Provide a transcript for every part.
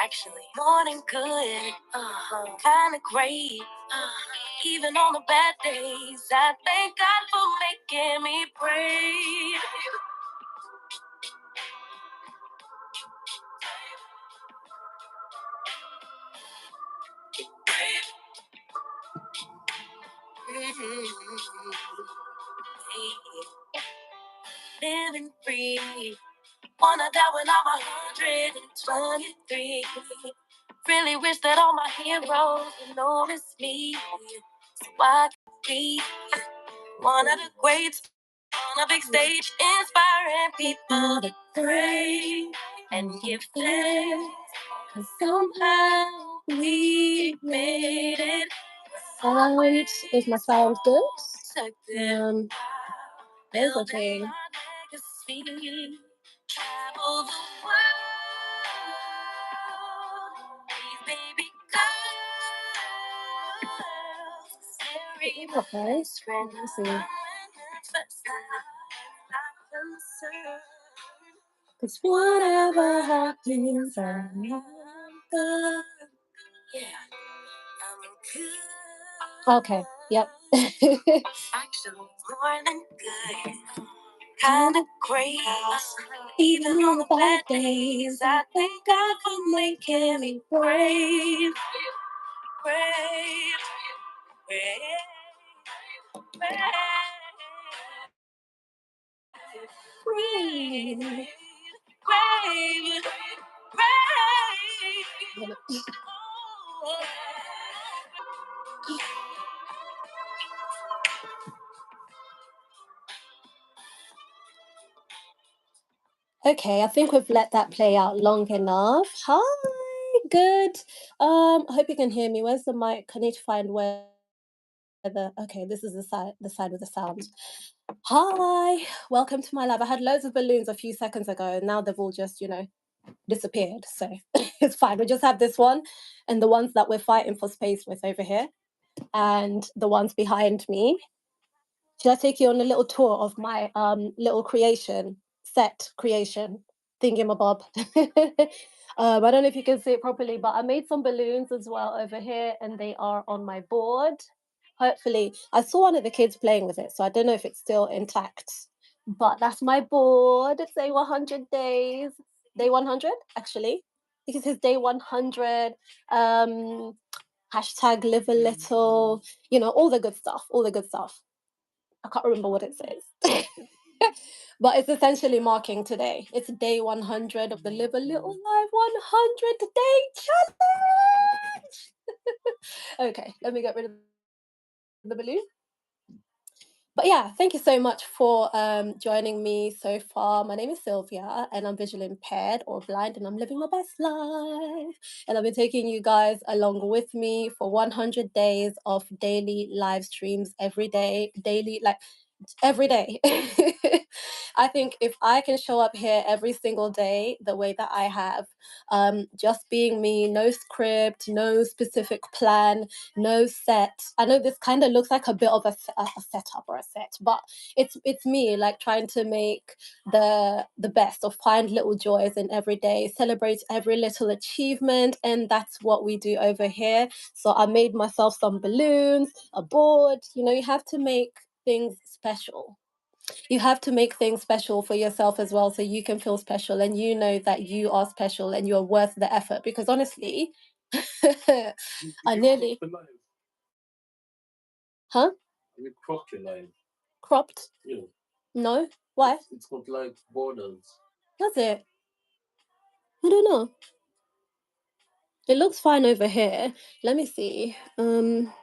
Actually, morning good, kind of great. Even on the bad days, I thank God for making me brave. Living free. Wanna die when I'm 123. Really wish that all my heroes would notice me, so I could be one of the greats on a big stage, inspiring people to pray and give thanks. 'Cause somehow we made it. Sound is my sound good? There's a thing. Travel the world, these baby girls. Okay, let's see. Cause whatever happens, I'm good. Yeah, I'm good. Okay, yep. Actually, more than good. Kinda great. Even on the bad days, I thank God for making me brave. Brave. Brave. Brave. Brave. Brave. Brave. Okay, I think we've let that play out long enough. Hi, good. I hope you can hear me. Where's the mic? I need to find where okay, this is the side with the sound. Hi, welcome to my lab. I had loads of balloons a few seconds ago, and now they've all just, disappeared. So it's fine. We just have this one and the ones that we're fighting for space with over here, and the ones behind me. Should I take you on a little tour of my little set creation thingamabob? I don't know if you can see it properly, but I made some balloons as well over here, and they are on my board. Hopefully, I saw one of the kids playing with it, so I don't know if it's still intact. But that's my board. It's day 100 days. Day 100, actually. Because it's day 100. Hashtag live a little, all the good stuff, all the good stuff. I can't remember what it says. But it's essentially marking today. It's day 100 of the Live a Little Live 100 day challenge. Okay, let me get rid of the balloon. But yeah, thank you so much for joining me so far. My name is Sylvia, and I'm visually impaired or blind, and I'm living my best life. And I've been taking you guys along with me for 100 days of daily live streams every day, daily, like every day. I think if I can show up here every single day the way that I have, just being me, no script, no specific plan, no set. I know this kind of looks like a bit of a setup or a set, but it's me, like, trying to make the best, or find little joys in every day, celebrate every little achievement, and that's what we do over here. So I made myself some balloons, a board. You have to make things special. You have to make things special for yourself as well, so you can feel special, and you know that you are special and you're worth the effort. Because honestly, I nearly, huh? You cropped your line. Cropped? Yeah. No. Why? It's got like borders. Does it? I don't know. It looks fine over here. Let me see. How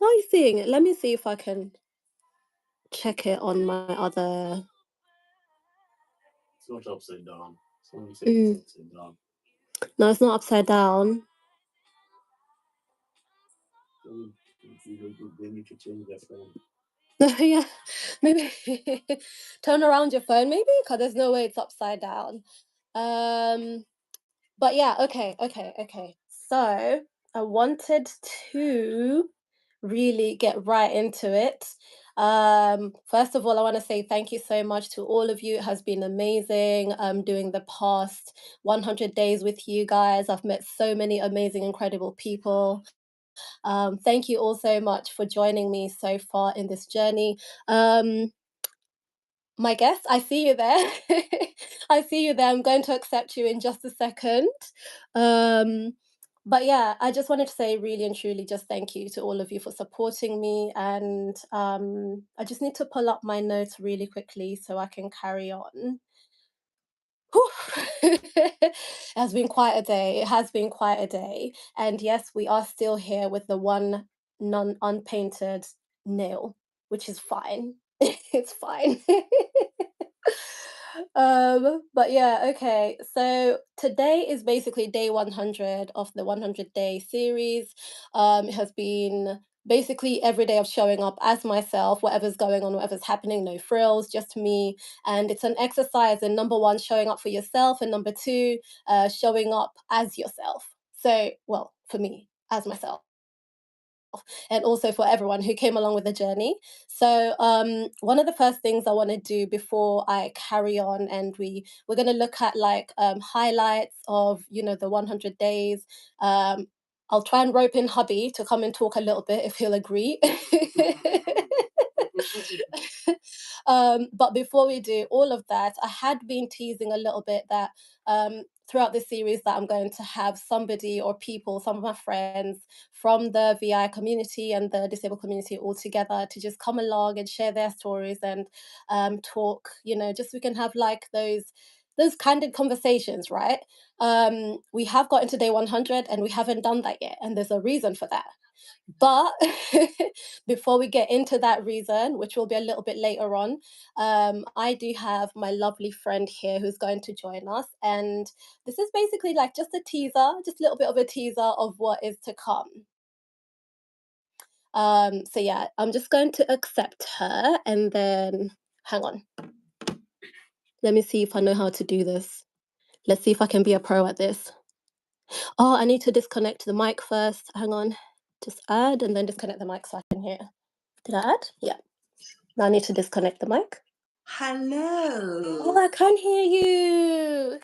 are you seeing it? Let me see if I can check it on my other. It's not upside down. Someone said it's upside down. No, it's not upside down. They need to change their phone. Yeah, maybe turn around your phone, maybe, because there's no way it's upside down. But yeah, okay. So I wanted to really get right into it. First of all, I want to say thank you so much to all of you. It has been amazing doing the past 100 days with you guys. I've met so many amazing, incredible people. Thank you all so much for joining me so far in this journey. Um, my guest, I see you there. I see you there. I'm going to accept you in just a second. Um, but yeah, I just wanted to say really and truly just thank you to all of you for supporting me. And I just need to pull up my notes really quickly so I can carry on. Whew. It has been quite a day. It has been quite a day. And yes, we are still here with the one non unpainted nail, which is fine. It's fine. But yeah, okay. So today is basically day 100 of the 100-day series. It has been basically every day of showing up as myself, whatever's going on, whatever's happening, no frills, just me. And it's an exercise in number one, showing up for yourself, and number two, showing up as yourself. So, well, for me, as myself, and also for everyone who came along with the journey. So, one of the first things I want to do before I carry on, and we're going to look at like highlights of the 100 days. Um, I'll try and rope in hubby to come and talk a little bit if he'll agree. But before we do all of that, I had been teasing a little bit that throughout this series that I'm going to have somebody or people, some of my friends from the VI community and the disabled community all together to just come along and share their stories and talk, just we can have like those candid conversations, right? We have got into day 100 and we haven't done that yet, and there's a reason for that. But before we get into that reason, which will be a little bit later on, I do have my lovely friend here who's going to join us. And this is basically like just a teaser, just a little bit of a teaser of what is to come. So yeah, I'm just going to accept her and then hang on. Let me see if I know how to do this. Let's see if I can be a pro at this. Oh, I need to disconnect the mic first. Hang on. Just add and then disconnect the mic so I can hear. Did I add? Yeah. Now I need to disconnect the mic. Oh, Hello. I can't hear you.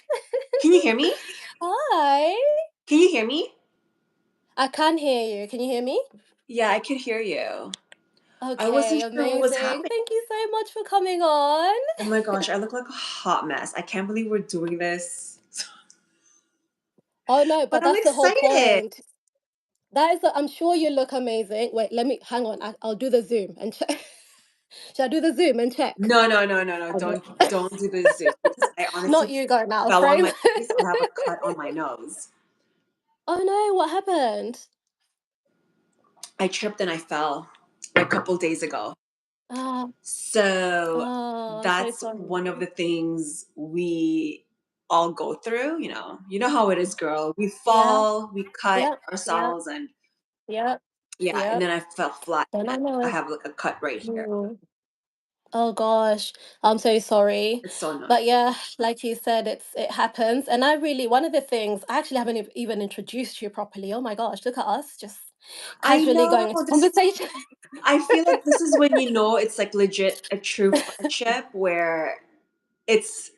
Can you hear me? Hi. Can you hear me? I can hear you. Can you hear me? Yeah, I could hear you. I Okay, wasn't sure what was amazing. happening. Thank you so much for coming on. Oh my gosh, I look like a hot mess. I can't believe we're doing this. Oh no, But but I'm that's the whole excited. point. I'm sure you look amazing. Wait, let me hang on. I'll do the zoom and check. Should I do the zoom and check? No, no, no, no, no. I will. Don't do the Zoom because I honestly Not you going out of fell on frame. my face. I'll have a cut on my nose. Oh no, what happened? I tripped and I fell a couple days ago. Oh, So oh, I'm so that's sorry. one of the things we all go through, you know. You know how it is, girl. We Yeah, fall, we cut yeah, yeah, ourselves, and yeah, yeah, and yeah. then I fell flat Then I and know I it. have like a cut right here. Mm. Oh gosh, I'm so sorry. It's so annoying. But yeah, like you said, it happens. And I really one of the things I actually haven't even introduced you properly. Oh my gosh, look at us just I casually know going into this. conversation. I feel like this is when you know it's like legit a true friendship where it's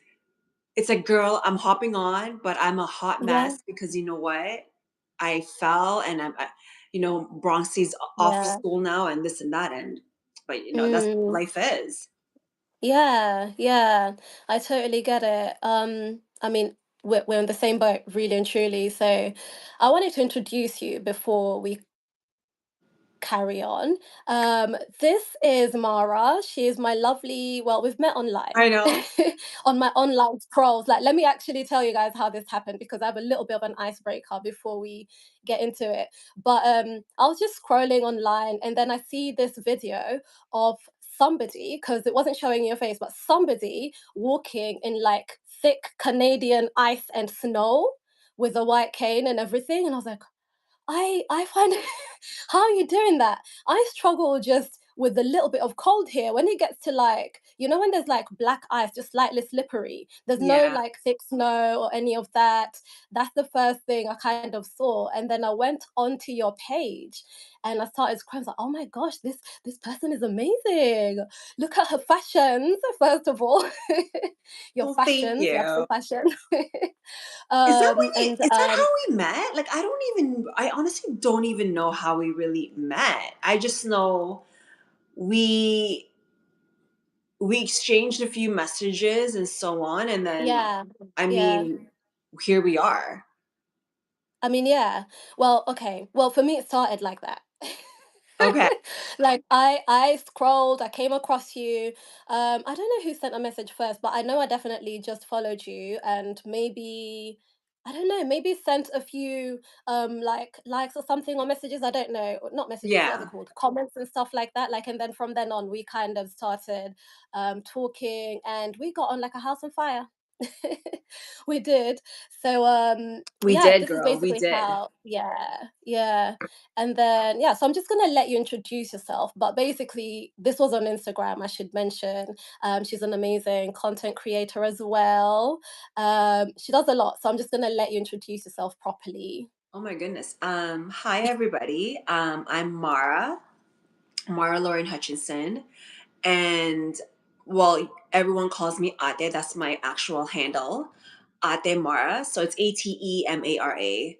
it's a girl I'm hopping on, but I'm a hot Yeah, mess because you know what? I fell and you know, Bronxy's off to yeah. school now and this and that, and but you know, that's what Mm, life is. yeah, yeah. I totally get it. I mean, we're in the same boat, really and truly. So I wanted to introduce you before we carry on. This is Mara. She is my lovely, well, we've met online I know. on my online scrolls. Like, let me actually tell you guys how this happened because I have a little bit of an icebreaker before we get into it. But I was just scrolling online and then I see this video of somebody, because it wasn't showing your face, but somebody walking in like thick Canadian ice and snow with a white cane and everything. And I was like, I find how are you doing that? I struggle just with a little bit of cold here, when it gets to like, when there's like black ice, just slightly slippery, there's no Yeah. like thick snow or any of that. That's the first thing I kind of saw. And then I went onto your page and I started scrolling. I was like, oh my gosh, this person is amazing. Look at her fashions, first of all. Your Well, thank fashions, love some you. fashion. And Is that how we met? Like, I honestly don't even know how we really met. I just know we we exchanged a few messages and so on, and then, yeah, I yeah. mean, here we are. I mean, yeah. Well, okay. Well, for me, it started like that. Okay. Like I scrolled, I came across you. I don't know who sent a message first, but I know I definitely just followed you, and maybe I don't know, maybe sent a few like likes or something, or messages. I don't know, or not messages. What are they Yeah. called? Comments and stuff like that. Like, and then from then on, we kind of started talking, and we got on like a house on fire. We did. So We yeah, did, this is girl, we basically did. how, yeah. And then yeah, so I'm just gonna let you introduce yourself. But basically, this was on Instagram, I should mention. She's an amazing content creator as well. She does a lot, so I'm just gonna let you introduce yourself properly. Oh my goodness. Hi everybody. I'm Mara Lauren Hutchinson. And well, everyone calls me Ate. That's my actual handle, Atemara. So it's Atemara.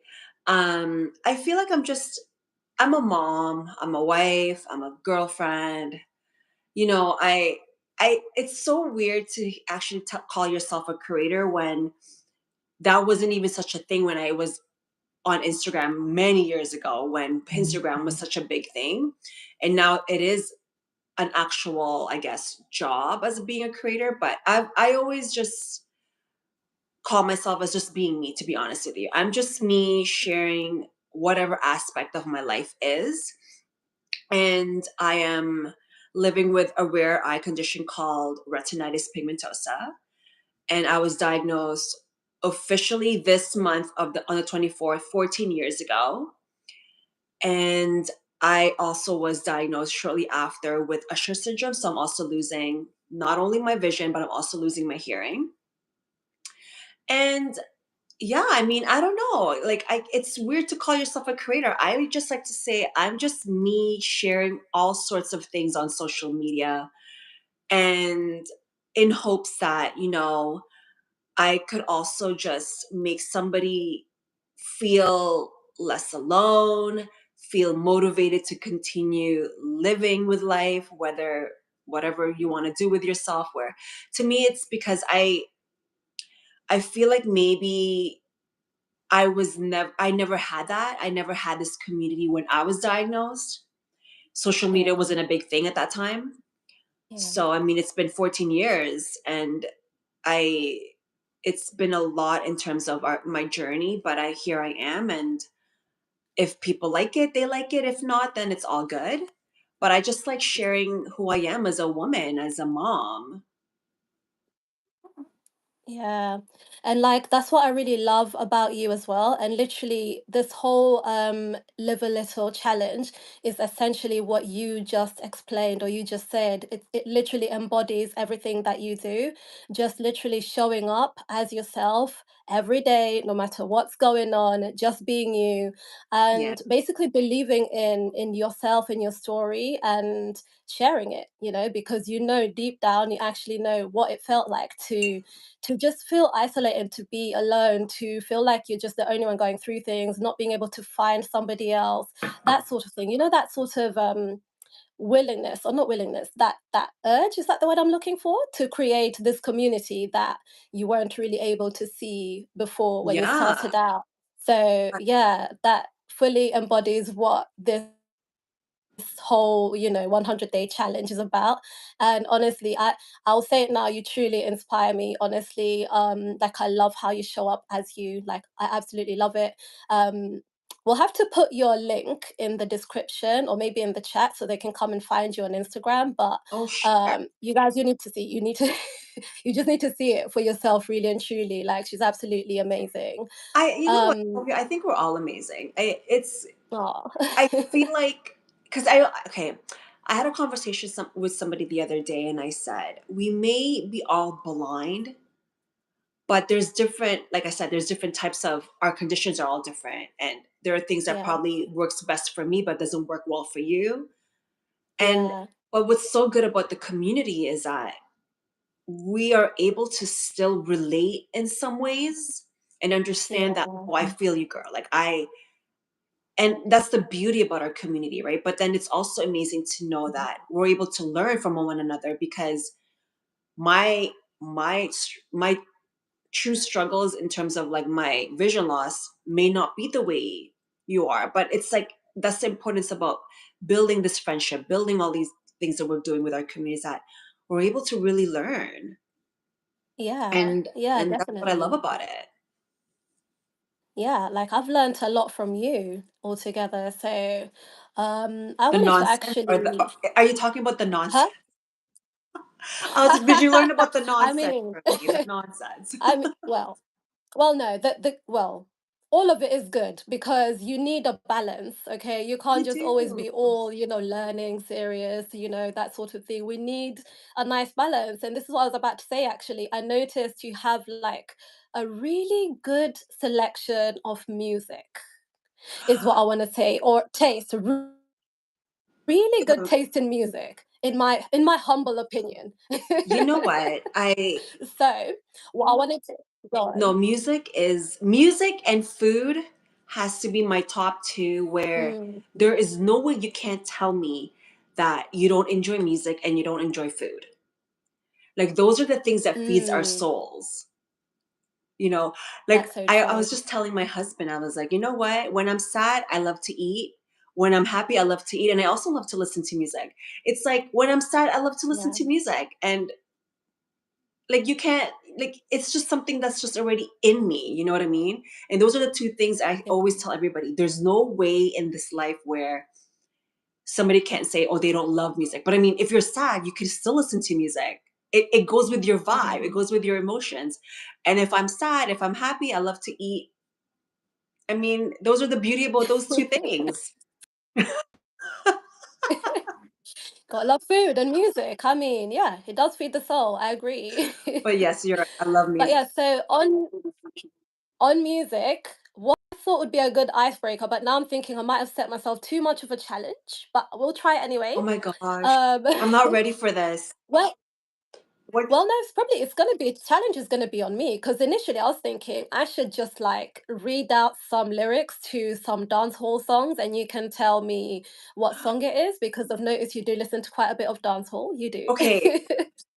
I feel like I'm a mom, I'm a wife, I'm a girlfriend. You know, it's so weird to actually call yourself a creator when that wasn't even such a thing when I was on Instagram many years ago when Instagram was such a big thing. And now it is an actual, I guess, job as being a creator, but I always just call myself as just being me, to be honest with you. I'm just me sharing whatever aspect of my life is. And I am living with a rare eye condition called retinitis pigmentosa. And I was diagnosed officially this month on the 24th, 14 years ago. And I also was diagnosed shortly after with Usher syndrome. So I'm also losing not only my vision, but I'm also losing my hearing. And yeah, I mean, I don't know. It's weird to call yourself a creator. I would just like to say I'm just me sharing all sorts of things on social media, and in hopes that, I could also just make somebody feel less alone, feel motivated to continue living with life, whatever you want to do with yourself. Where to me, it's because I feel like maybe I never had that. I never had this community when I was diagnosed. Social media Yeah, wasn't a big thing at that time. yeah. So I mean, it's been 14 years, and I it's been a lot in terms of my journey, but here I am, and if people like it, they like it. If not, then it's all good. But I just like sharing who I am as a woman, as a mom. Yeah. And like that's what I really love about you as well. And literally this whole live a little challenge is essentially what you just explained or you just said. It literally embodies everything that you do. Just literally showing up as yourself every day, no matter what's going on, just being you, Yeah. and basically believing in yourself, in your story, and sharing it, because deep down you actually know what it felt like to just feel isolated, to be alone, to feel like you're just the only one going through things, not being able to find somebody else, that sort of thing. That sort of willingness, or not willingness, that urge, is that the word I'm looking for, to create this community that you weren't really able to see before when you Yeah. started out. So yeah, that fully embodies what this whole 100-day challenge is about. And honestly, I'll say it now, you truly inspire me, honestly. Like, I love how you show up as you, like, I absolutely love it. We'll have to put your link in the description or maybe in the chat so they can come and find you on Instagram. But Oh, sure. you guys, you need to you just need to see it for yourself, really and truly. Like, she's absolutely amazing. You know what, um Sylvia? I think we're all amazing. oh. I feel like, because I had a conversation with somebody the other day, and I said, we may be all blind, but there's different, like I said, there's different types of, our conditions are all different. And there are things that Yeah. probably works best for me, but doesn't work well for you. And, Yeah. but what's so good about the community is that we are able to still relate in some ways and understand that, Yeah. oh, I feel you, girl. Like and that's the beauty about our community, right? But then it's also amazing to know that we're able to learn from one another, because my my true struggles in terms of like my vision loss may not be the way you are, but it's like that's the importance about building this friendship, building all these things that we're doing with our communities, that we're able to really learn. Yeah. and Yeah, and that's what I love definitely. about it. Yeah, like I've learned a lot from you altogether. So, I The wanted to nonsense, or actually, are you talking about the nonsense? huh? I was like, did you learn about the I nonsense mean, from me? The nonsense. well, no, well, all of it is good because you need a balance, okay? You can't You just always do. be all, learning, serious, that sort of thing. We need a nice balance. And this is what I was about to say, actually. I noticed you have like a really good selection of music, is what I want to say, or taste, really good Um, taste in music, in my humble opinion. you know what? I So, what I wanted to go No, on. music and food has to be my top two, where Mm, there is no way you can't tell me that you don't enjoy music and you don't enjoy food. Like those are the things that feeds our mm. souls. You know, like That's so I true. was just telling my husband, I was like, you know what? When I'm sad, I love to eat. When I'm happy, I love to eat. And I also love to listen to music. It's like when I'm sad, I love to listen Yeah, to music. And like you can't, like it's just something that's just already in me, you know what I mean? And those are the two things I yeah, always tell everybody. There's no way in this life where somebody can't say, oh, they don't love music. But I mean, if you're sad, you can still listen to music. It goes with your vibe, it mhm. goes with your emotions. And if I'm sad, if I'm happy, I love to eat. I mean, those are the beauty about those two things. Gotta love food and music. I mean, yeah, it does feed the soul. I agree. But yes, you're right. I love But music. yeah, so on music, what I thought would be a good icebreaker, but now I'm thinking I might have set myself too much of a challenge, but we'll try it anyway. Oh my gosh. Um, I'm not ready for this. well, What? no, it's gonna be challenge is gonna be on me because initially I was thinking I should just like read out some lyrics to some dance hall songs and you can tell me what song it is because I've noticed you do listen to quite a bit of dance hall. You do. Okay,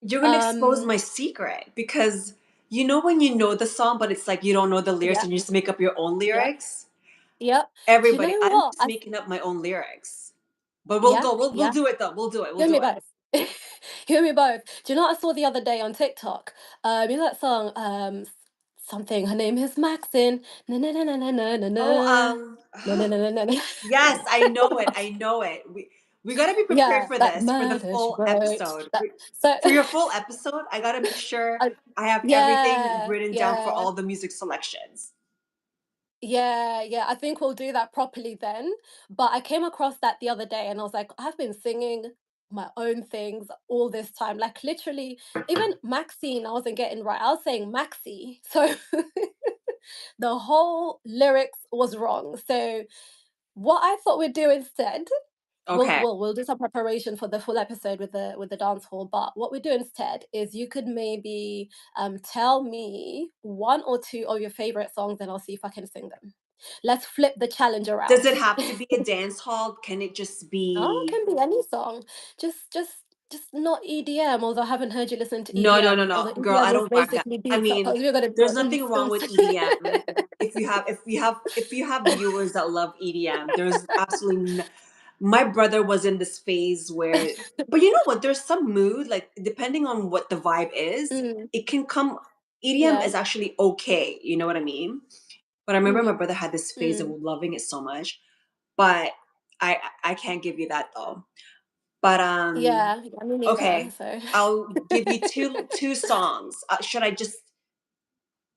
you're gonna expose um, my secret, because you know when you know the song, but it's like you don't know the lyrics yeah, and you just make up your own yeah, lyrics. yeah. Do you Everybody, know I'm what? just making up my own lyrics. But we'll Yeah, go. We'll yeah. do it though. We'll do it. We'll Hear me do it. both. Hear me both. Do you know what I saw the other day on TikTok? You know that song, something. Her name is Maxine. Na na na na na na na Oh, na. Na na na na na na. yes, I know it. I know it. We gotta be prepared Yeah, for that this, for the murder she full wrote. episode. That so. For your full episode, I gotta make sure I, I have everything yeah, written down for yeah. all the music selections. Yeah, yeah, I think we'll do that properly then. But I came across that the other day and I was like, I've been singing my own things all this time. Like literally, even Maxine, I wasn't getting right. I was saying Maxi. So the whole lyrics was wrong. So what I thought we'd do instead, Okay. we'll do some preparation for the full episode with the dance hall. But what we do instead is you could maybe tell me one or two of your favorite songs, and I'll see if I can sing them. Let's flip the challenge Does around. it have to be a dance hall? Can it just Oh, it be? can be any song. Just not EDM. Although I haven't heard you listen to No, no, no, EDM. no, Although girl, I EDM is don't rock that. basically I beats up. mean, Oh, we're gonna there's go nothing wrong with EDM. If you have viewers that love EDM, there's absolutely my brother was in this phase where, but you know what? There's some mood, like depending on what the vibe is, Mm, it can come. EDM yeah. is actually okay. You know what I mean? But I remember my Mm, brother had this phase of mm. loving it so much. But I can't give you that though. But Yeah, yeah, me neither. okay, So I'll give you two songs. Should I just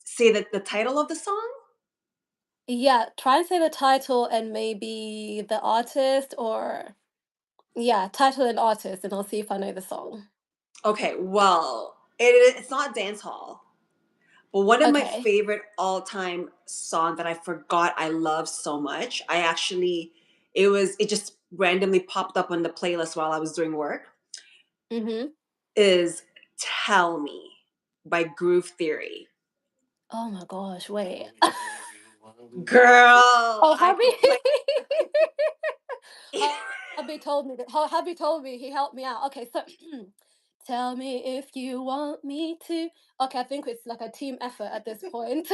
say that the title of the song? yeah, try and say the title and maybe the artist or Yeah, title and artist, and I'll see if I know the song. Okay, well, it's not dance hall. But one of my Okay. favorite all-time song that I forgot I love so much, it just randomly popped up on the playlist while I was doing work, Mhm. is Tell Me by Groove Theory. Oh my gosh, wait. Girl, Oh, I hubby. could play. Hubby told me that. Hubby told me he helped me out. Okay, so tell me if you want me to. Okay, I think it's like a team effort at this point.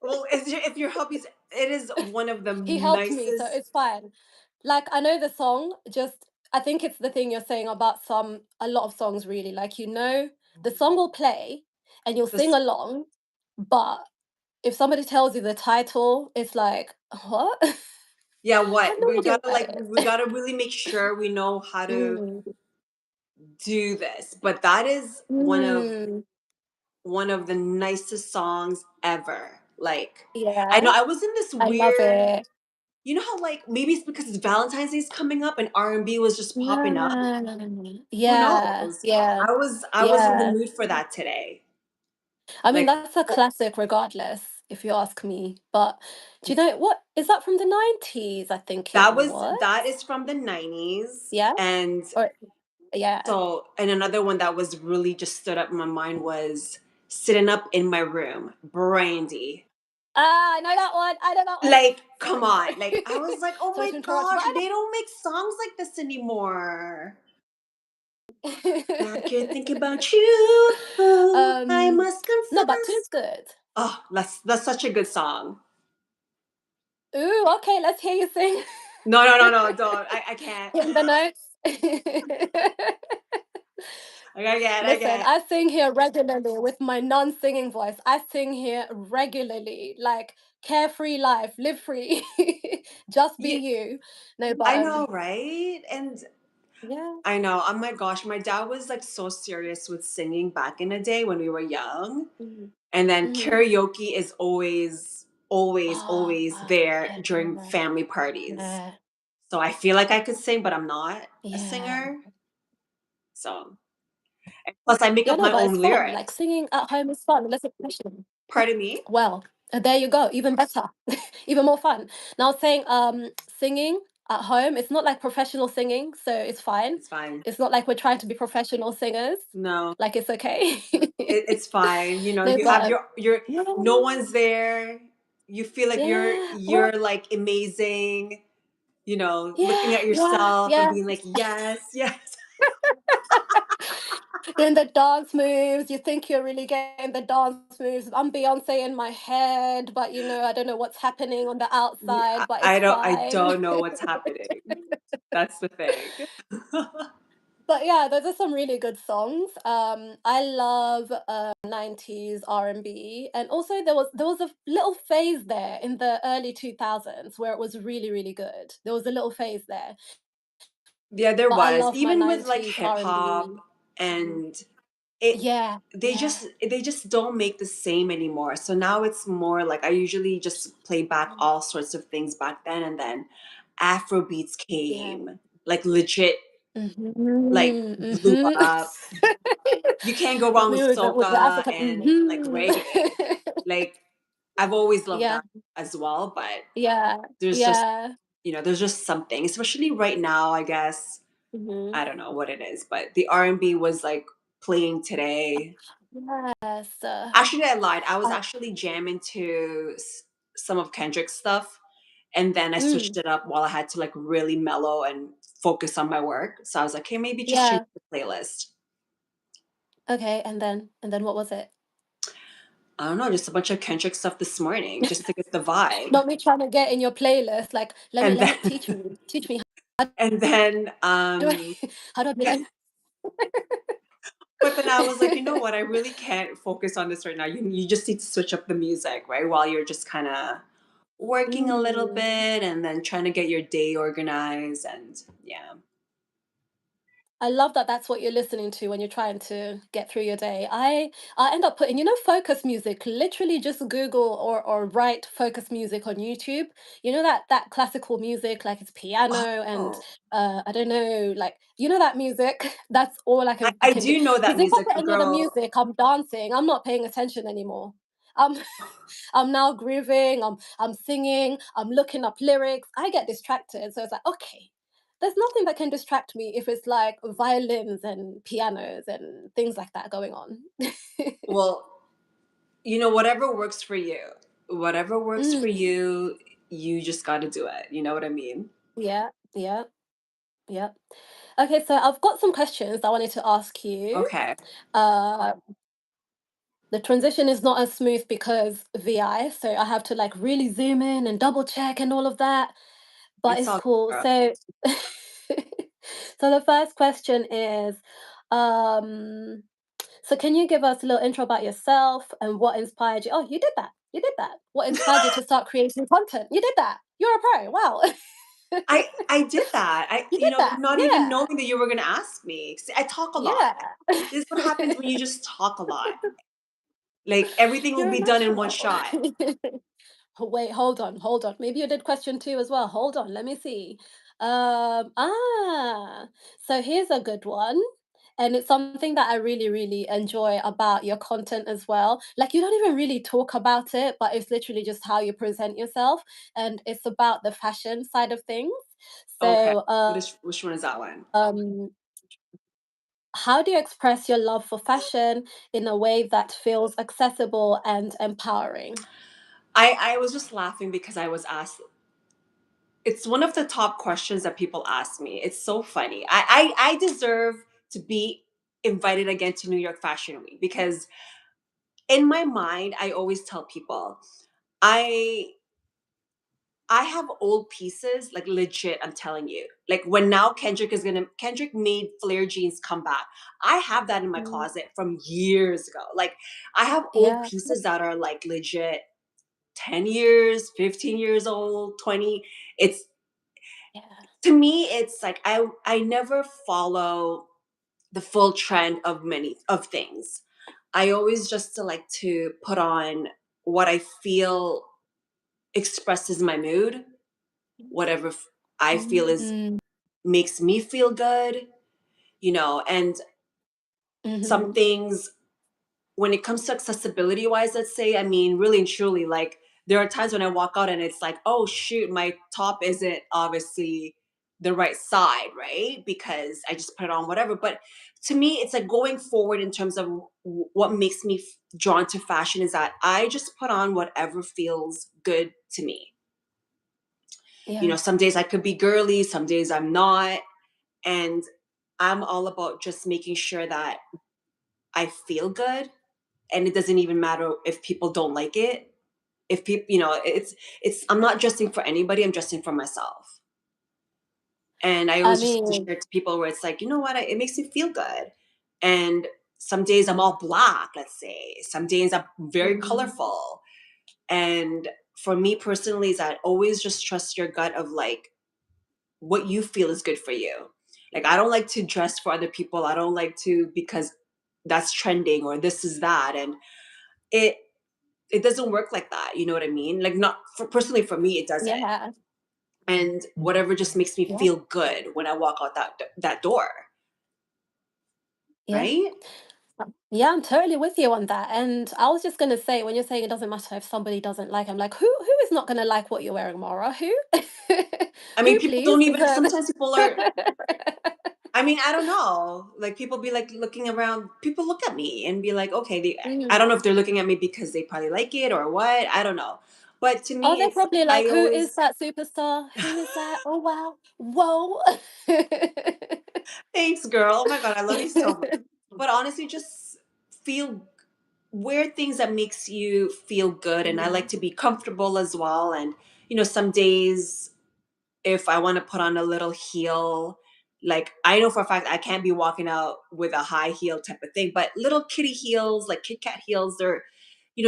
Well, if your hobbies, it is one of the He helped me, so nicest. it's fine. Like I know the song, just I think it's the thing you're saying about a lot of songs really. Like the song will play and you'll sing This, along, but if somebody tells you the title, it's like, what? I yeah, have what no we idea gotta what like, that we is. gotta really make sure we know how to Mm, do this. But that is mm, one of the nicest songs ever. Like, I know yeah, I was in this I love weird, it. you know how like maybe it's because it's Valentine's Day's coming up and R&B was just popping up. Yeah, Who yeah, knows? yeah, I was in the yeah. mood for that today. I mean, Like, that's a oh, classic regardless, if you ask me. But do you know what is that from the 90s? I think it was. that is from the 90s. Yeah? And Or yeah. so, and another one that was really just stood up in my mind was Sitting Up in My Room, Brandy. Ah, I know that one. I know that one. Like, come Sorry. on. Like, I was like, oh Sorry my to interrupt you, gosh, but they don't make songs like this anymore. I can't think I about you. know. I must No, but two's confess. good. Oh, that's such a good song. Ooh, okay, let's hear you sing. No, no, no, no, don't. I can't. In the notes. Like, I can't. I Listen, can't. I sing here regularly with my non-singing voice. I sing here regularly, like carefree life, live free, just be Yeah, you. No, but I know, right? And yeah. I know. Oh my gosh, my dad was like so serious with singing back in the day when we were young. Mhm. And then Mhm. karaoke is always, always, Oh, always there during yeah, family parties. yeah, So I feel like I could sing, but I'm not a yeah. singer. So, and plus I make Yeah, up no, my but it's own fun. Like lyrics. singing at home is fun. Unless it's passion. Pardon me? Well, there you go. Even better, even more fun. Now, saying singing at home, it's not like professional singing, so it's fine. It's fine. It's not like we're trying to be professional singers. No, Like it's okay. it's fine. You know, No, you have but your yeah, no one's there. You feel like yeah, you're like amazing, looking yeah, at yeah, yourself and yeah. being like, yes, yes. Doing the dance moves, you think you're really getting the dance moves. I'm Beyonce in my head, but I don't know what's happening on the Yeah, outside, but it's I fine. don't know what's happening. That's the thing. But yeah, those are some really good songs. I love 90s R&B, and also there was a little phase there in the early 2000s where it was really really good. There was a little phase there, Yeah, there but I was. love my Even with like 90s hip hop R&B. and it Yeah, they yeah. just don't make the same anymore. So now it's more like I usually just play back Mm, all sorts of things back then, and then Afro beats yeah. came. Like legit like Mhm, blew mhm. up. You can't go Hit wrong me with with the soca African and like mhm. reggae. Like I've always loved Yeah, that as well, but yeah, there's just yeah. there's just something, especially right now, I guess. Mhm. I don't know what it is, but the R&B was like playing today. Yes. Actually, I lied. I was I actually jamming to some of Kendrick's stuff, and then I switched mm, it up while I had to like really mellow and focus on my work. So I was like, hey, maybe just change yeah. the playlist. Okay, and then what was it? I don't know, just a bunch of Kendrick stuff this morning just to get the vibe. Not me trying to get in your playlist, like, let me And let then me teach me how and then do I how do I be like but then I was like, you know what? I really can't focus on this right now. You just need to switch up the music, right? While you're just kind of working a little mm, bit and then trying to get your day organized and yeah. I love that that's what you're listening to when you're trying to get through your day. I end up putting, focus music. Literally just Google or write focus music on YouTube. You know that classical music, like it's piano and Oh, I don't know, like that music. That's all I I, can I can do. do know that Because if I music, put but any other girl, music, I'm dancing. I'm not paying attention anymore. I'm I'm now grooving. I'm singing. I'm looking up lyrics. I get distracted. So it's like, okay, there's nothing that can distract me if it's like violins and pianos and things like that going on. well, whatever works for you, whatever works for Mm, you, you just got to do it. You know what I mean? yeah, yeah, yeah. Okay, so I've got some questions I wanted to ask you. Okay. Uh, the transition is not as smooth because VI, so I have to like really zoom in and double check and all of that, but It's it's all cool. good, girl. So, so the first question is, um, so can you give us a little intro about yourself and what inspired you? Oh, you did that. You did that. What inspired you to start creating content? You did that. You're a pro. Wow. I did that. You did that. Not even Yeah. knowing that you were gonna ask me. See, I talk a lot. Yeah. This is what happens when you just talk a lot. Like everything will You're a be done in one natural. shot. Wait, hold on, hold on. Maybe you did question two as well. Hold on, let me see. So here's a good one. And it's something that I really, really enjoy about your content as well. Like you don't even really talk about it, but it's literally just how you present yourself. And it's about the fashion side of things. Okay. So, Which one is that one? um, how do you express your love for fashion in a way that feels accessible and empowering? I was just laughing because I was asked, it's one of the top questions that people ask me. It's so funny. I deserve to be invited again to New York Fashion Week because in my mind, I always tell people, I I have old pieces, like legit, I'm telling you. Like when now Kendrick made flare jeans come back. I have that in my Mm, closet from years ago. Like I have old yeah, pieces that are like legit 10 years, 15 years old, 20. It's yeah. To me, it's like I never follow the full trend of many of things. I always just like to put on what I feel expresses my mood, whatever I feel is Mm, makes me feel good, and some mhm. things when it comes to accessibility wise, let's say, I mean, really and truly, like there are times when I walk out and it's like, oh shoot, my top isn't obviously the right side, right? Because I just put it on whatever. But to me, it's like going forward in terms of what makes me drawn to fashion is that I just put on whatever feels good to me. Yeah, Some days I could be girly, some days I'm not. And I'm all about just making sure that I feel good, and it doesn't even matter if people don't like it. If people, it's I'm not dressing for anybody, I'm dressing for myself. And I I always just mean, share it to people where it's like, you know what, it makes me feel good. And some days I'm all black, let's say. Some days I'm very mm, colorful. And for me personally, is that always just trust your gut of like what you feel is good for you. Like I don't like to dress for other people. I don't like to because that's trending or this is that. And it it doesn't work like that. You know what I mean? Like not for personally for me, it doesn't. yeah, And whatever just makes me yeah, feel good when I walk out that door, yeah. right? Yeah, I'm totally with you on that. And I was just gonna say, when you're saying it doesn't matter if somebody doesn't like, I'm like, who is not gonna like what you're wearing, Mara? Who? I mean, Who, people please? don't even. Because Sometimes people are. I mean, I don't know. Like people be like looking around. People look at me and be like, okay, I mm. don't know if they're looking at me because they probably like it or what. I don't know. But to Oh, me, they're it's probably like, I who is always that superstar? Who is that? Oh wow, whoa. thanks, girl. Oh my god, I love you so much. But honestly, just feel wear things that makes you feel good, and I like Mm, to be comfortable as well. And some days if I want to put on a little heel, like I know for a fact I can't be walking out with a high heel type of thing, but little kitty heels, like Kit Kat heels, they're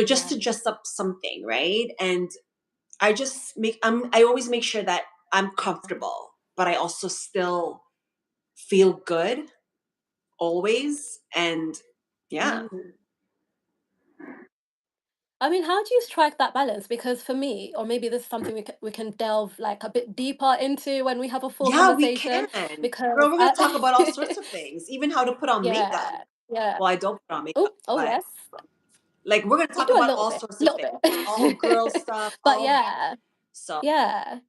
just yeah, to dress up something, right? And I always make sure that I'm comfortable, but I also still feel good. always. And yeah. Mm. I mean, how do you strike that balance? Because for me, or maybe this is something we can delve like a bit deeper into when we have a full Yeah, we conversation. can. Girl, Because we're gonna talk about all sorts of things, even how to put on makeup. yeah, yeah. Well, I don't put on makeup, Oh, oh but yes, like we're gonna you talk do a about little all bit, sorts of little things. All bit. girl stuff, But all yeah, so yeah.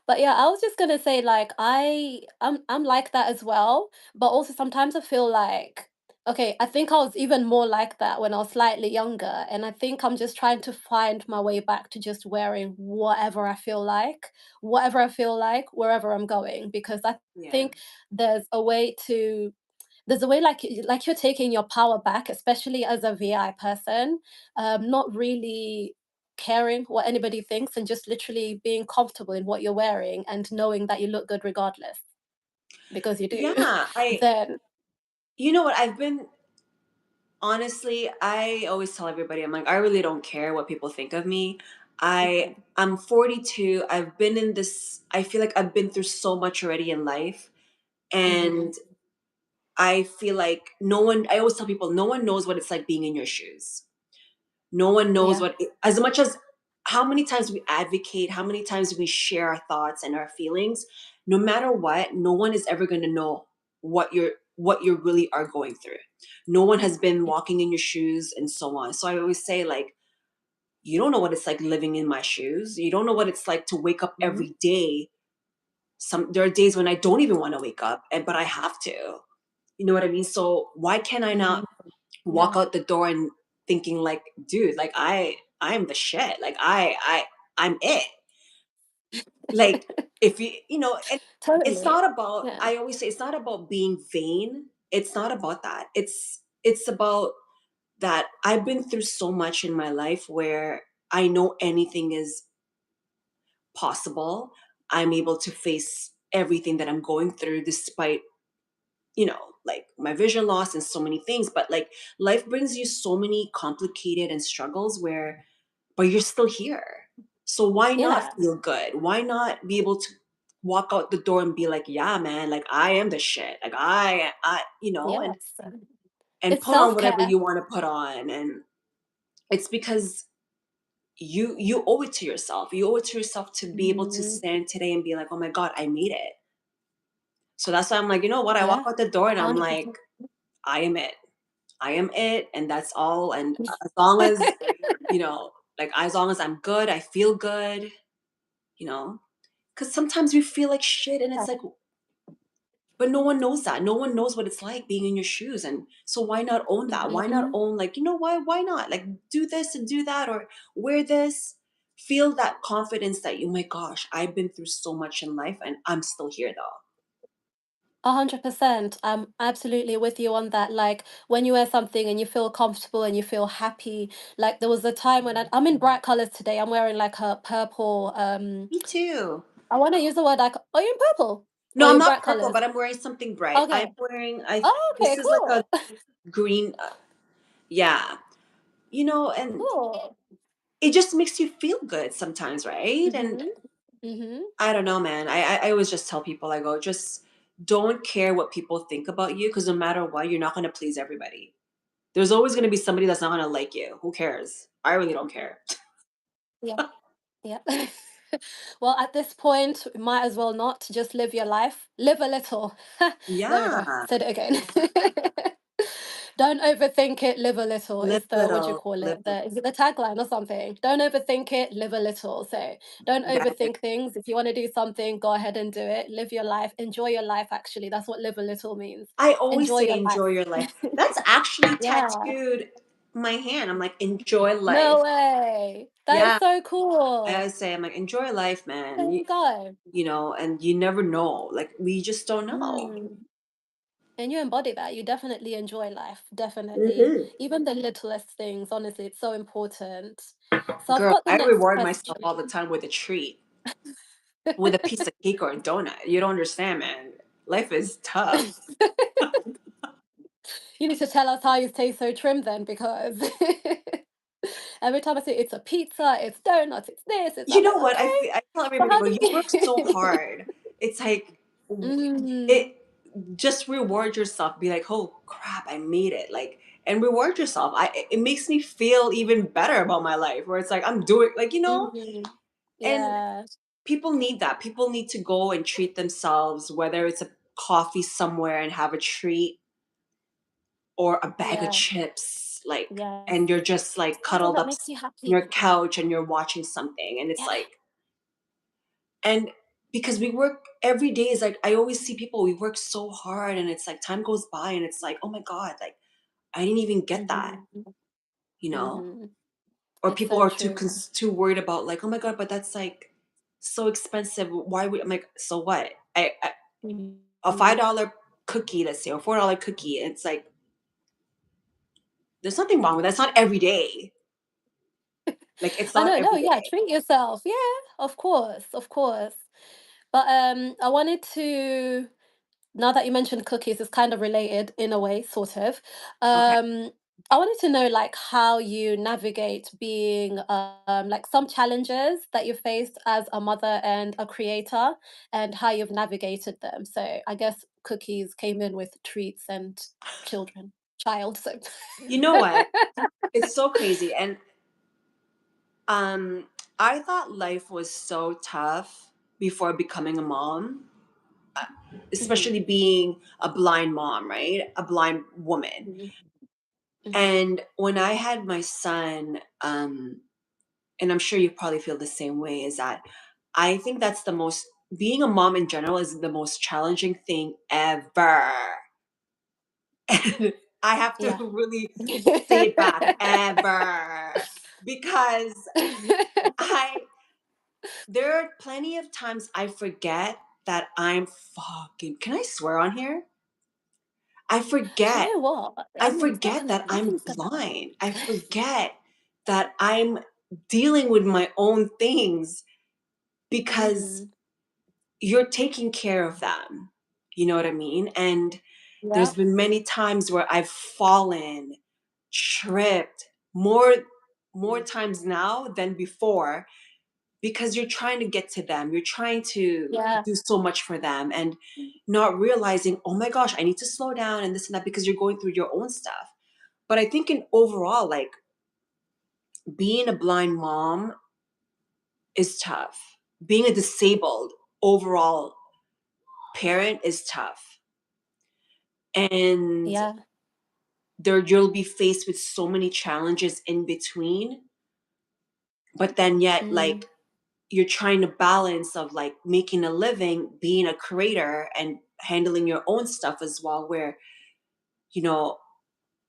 But yeah, I was just gonna say like I'm like that as well, but also sometimes I feel like okay, I think I was even more like that when I was slightly younger, and I think I'm just trying to find my way back to just wearing whatever I feel like, wherever I'm going, because I yeah. think there's a way to there's a way like you're taking your power back, especially as a VI person, not really caring what anybody thinks and just literally being comfortable in what you're wearing and knowing that you look good regardless because you do. Yeah, Then you know what, I've been honestly, I always tell everybody, I'm like, I really don't care what people think of me. mhm, I'm 42. I've been in this, I feel like I've been through so much already in life. mhm, And I feel like I always tell people, no one knows what it's like being in your shoes. No one knows yeah, as much as how many times we advocate, how many times we share our thoughts and our feelings, no matter what, no one is ever going to know what you really are going through. No one has been yeah, walking in your shoes and so on. So I always say like, you don't know what it's like living in my shoes. You don't know what it's like to wake up mhm, every day. There are days when I don't even want to wake up, but I have to. You know what I mean? So why can I not mhm, walk yeah, out the door and thinking like, dude, like I'm the shit. Like I'm it. Like if and it's totally, not about, yeah, I always say it's not about being vain. It's not about that. It's about that I've been through so much in my life where I know anything is possible. I'm able to face everything that I'm going through despite like my vision loss and so many things. But like life brings you so many complicated and struggles but you're still here. So why not yeah, feel good? Why not be able to walk out the door and be like, yeah, man, like I am the shit. Like yes. and It's put on self whatever care. you want to put on. And it's because you owe it to yourself. You owe it to yourself to be able to Mhm, stand today and be like, oh my God, I made it. So that's why I'm like, you know what? I walk yeah, out the door and I'm like, 100%. I am it. I am it, and that's all. And as long as, as long as I'm good, I feel good, you know, because sometimes we feel like shit, and it's like, but no one knows that. No one knows what it's like being in your shoes. And so why not own that? Why not Mhm. own, like, why not? Like, do this and do that, or wear this. Feel that confidence that, oh my gosh, I've been through so much in life and I'm still here though. 100%. I'm absolutely with you on that. Like when you wear something and you feel comfortable and you feel happy. Like there was a time when I'm in bright colors today. I'm wearing like a purple. Me too. I want to use the word like. Are you in purple No, or I'm you not bright purple, colors? but I'm wearing something bright. I'm Okay. wearing, Oh, okay. this is like a Cool. green, yeah, and Cool. it just makes you feel good sometimes, right? And Mhm. Mhm. I don't know, man. I always just tell people, I go, just don't care what people think about you, because no matter what, you're not going to please everybody. There's always going to be somebody that's not going to like you. Who cares? I really don't care. Yeah. Yeah. Well, at this point, we might as well not just live your life. Live a little. There we go. Yeah, Said it again. Don't overthink it, live a little live is a the what do you little, call live it? a Is it the tagline or something? Don't overthink it, live a little. So don't that is. overthink things. If you want to do something, go ahead and do it. Live your life. Enjoy your life, actually. That's what live a little means. I always Enjoy say your enjoy your life. life. That's actually Yeah. tattooed my hand. I'm like, enjoy No life. way. That is Yeah. so I cool. always say, I'm like, enjoy life, There man. you go. And you never know. Like, we just don't know. Mm. And you embody that. You definitely enjoy life. Definitely. Hmm. Even the littlest things, honestly, it's so important. So I've Girl, got the I next reward myself all the question. time with a treat, with a piece of cake or a donut. You don't understand, man. Life is tough. You need to tell us how you stay so trim then, because every time I say it's a pizza, it's donuts, it's this, it's You I'm know like, what? okay. I tell So everybody, I how go, do you work so you hard. It's like, Mm, it. just reward yourself. Be like, oh crap, I made it. Like, and reward yourself. It makes me feel even better about my life. Where it's like I'm doing, like, Mhm. and Yeah, people need that. People need to go and treat themselves, whether it's a coffee somewhere and have a treat, or a bag of yeah, chips, like, yes. and you're just like Something cuddled that up makes you on your happy. couch and you're watching something, and it's Yeah. like, and because we work every day, is like, I always see people, we work so hard, and it's like time goes by and it's like, oh my God, like I didn't even get that, Mhm. you know? Mhm. Or It's people so are too true. too worried about, like, oh my God, but that's like so expensive. Why would I'm like, so what? I a Mhm. $5 cookie, let's say, or $4 cookie, it's like there's nothing wrong with that. It's not every day. Like, it's I not know, no, every yeah, day. treat yourself. Yeah, of course, of course. But I wanted to, now that you mentioned cookies, it's kind of related in a way, sort of. Okay. I wanted to know like how you navigate being like some challenges that you faced as a mother and a creator and how you've navigated them. So I guess cookies came in with treats and children, child, so You know what? It's so crazy. And um I thought life was so tough before becoming a mom, Mhm, especially being a blind mom, right? A blind woman. mhm, mhm. And when I had my son, and I'm sure you probably feel the same way, is that I think that's the most, being a mom in general is the most challenging thing ever. And I have to Yeah. really say it back, ever. Because I there are plenty of times I forget that I'm fucking, can I swear on here? I Do you forget. know what? I It's not forget gonna, that I'm nothing's gonna happen. blind. I forget that I'm dealing with my own things because Mhm. you're taking care of them. You know what I mean? And there's Yep. been many times where I've fallen, tripped, more Mm. times now than before, because you're trying to get to them. You're trying to Yeah. do so much for them and not realizing, oh my gosh, I need to slow down and this and that, because you're going through your own stuff. But I think in overall, like, being a blind mom is tough. Being a disabled overall parent is tough. And Yeah. there you'll be faced with so many challenges in between, but then yet, Mm. like, you're trying to balance of like making a living, being a creator, and handling your own stuff as well, where, you know,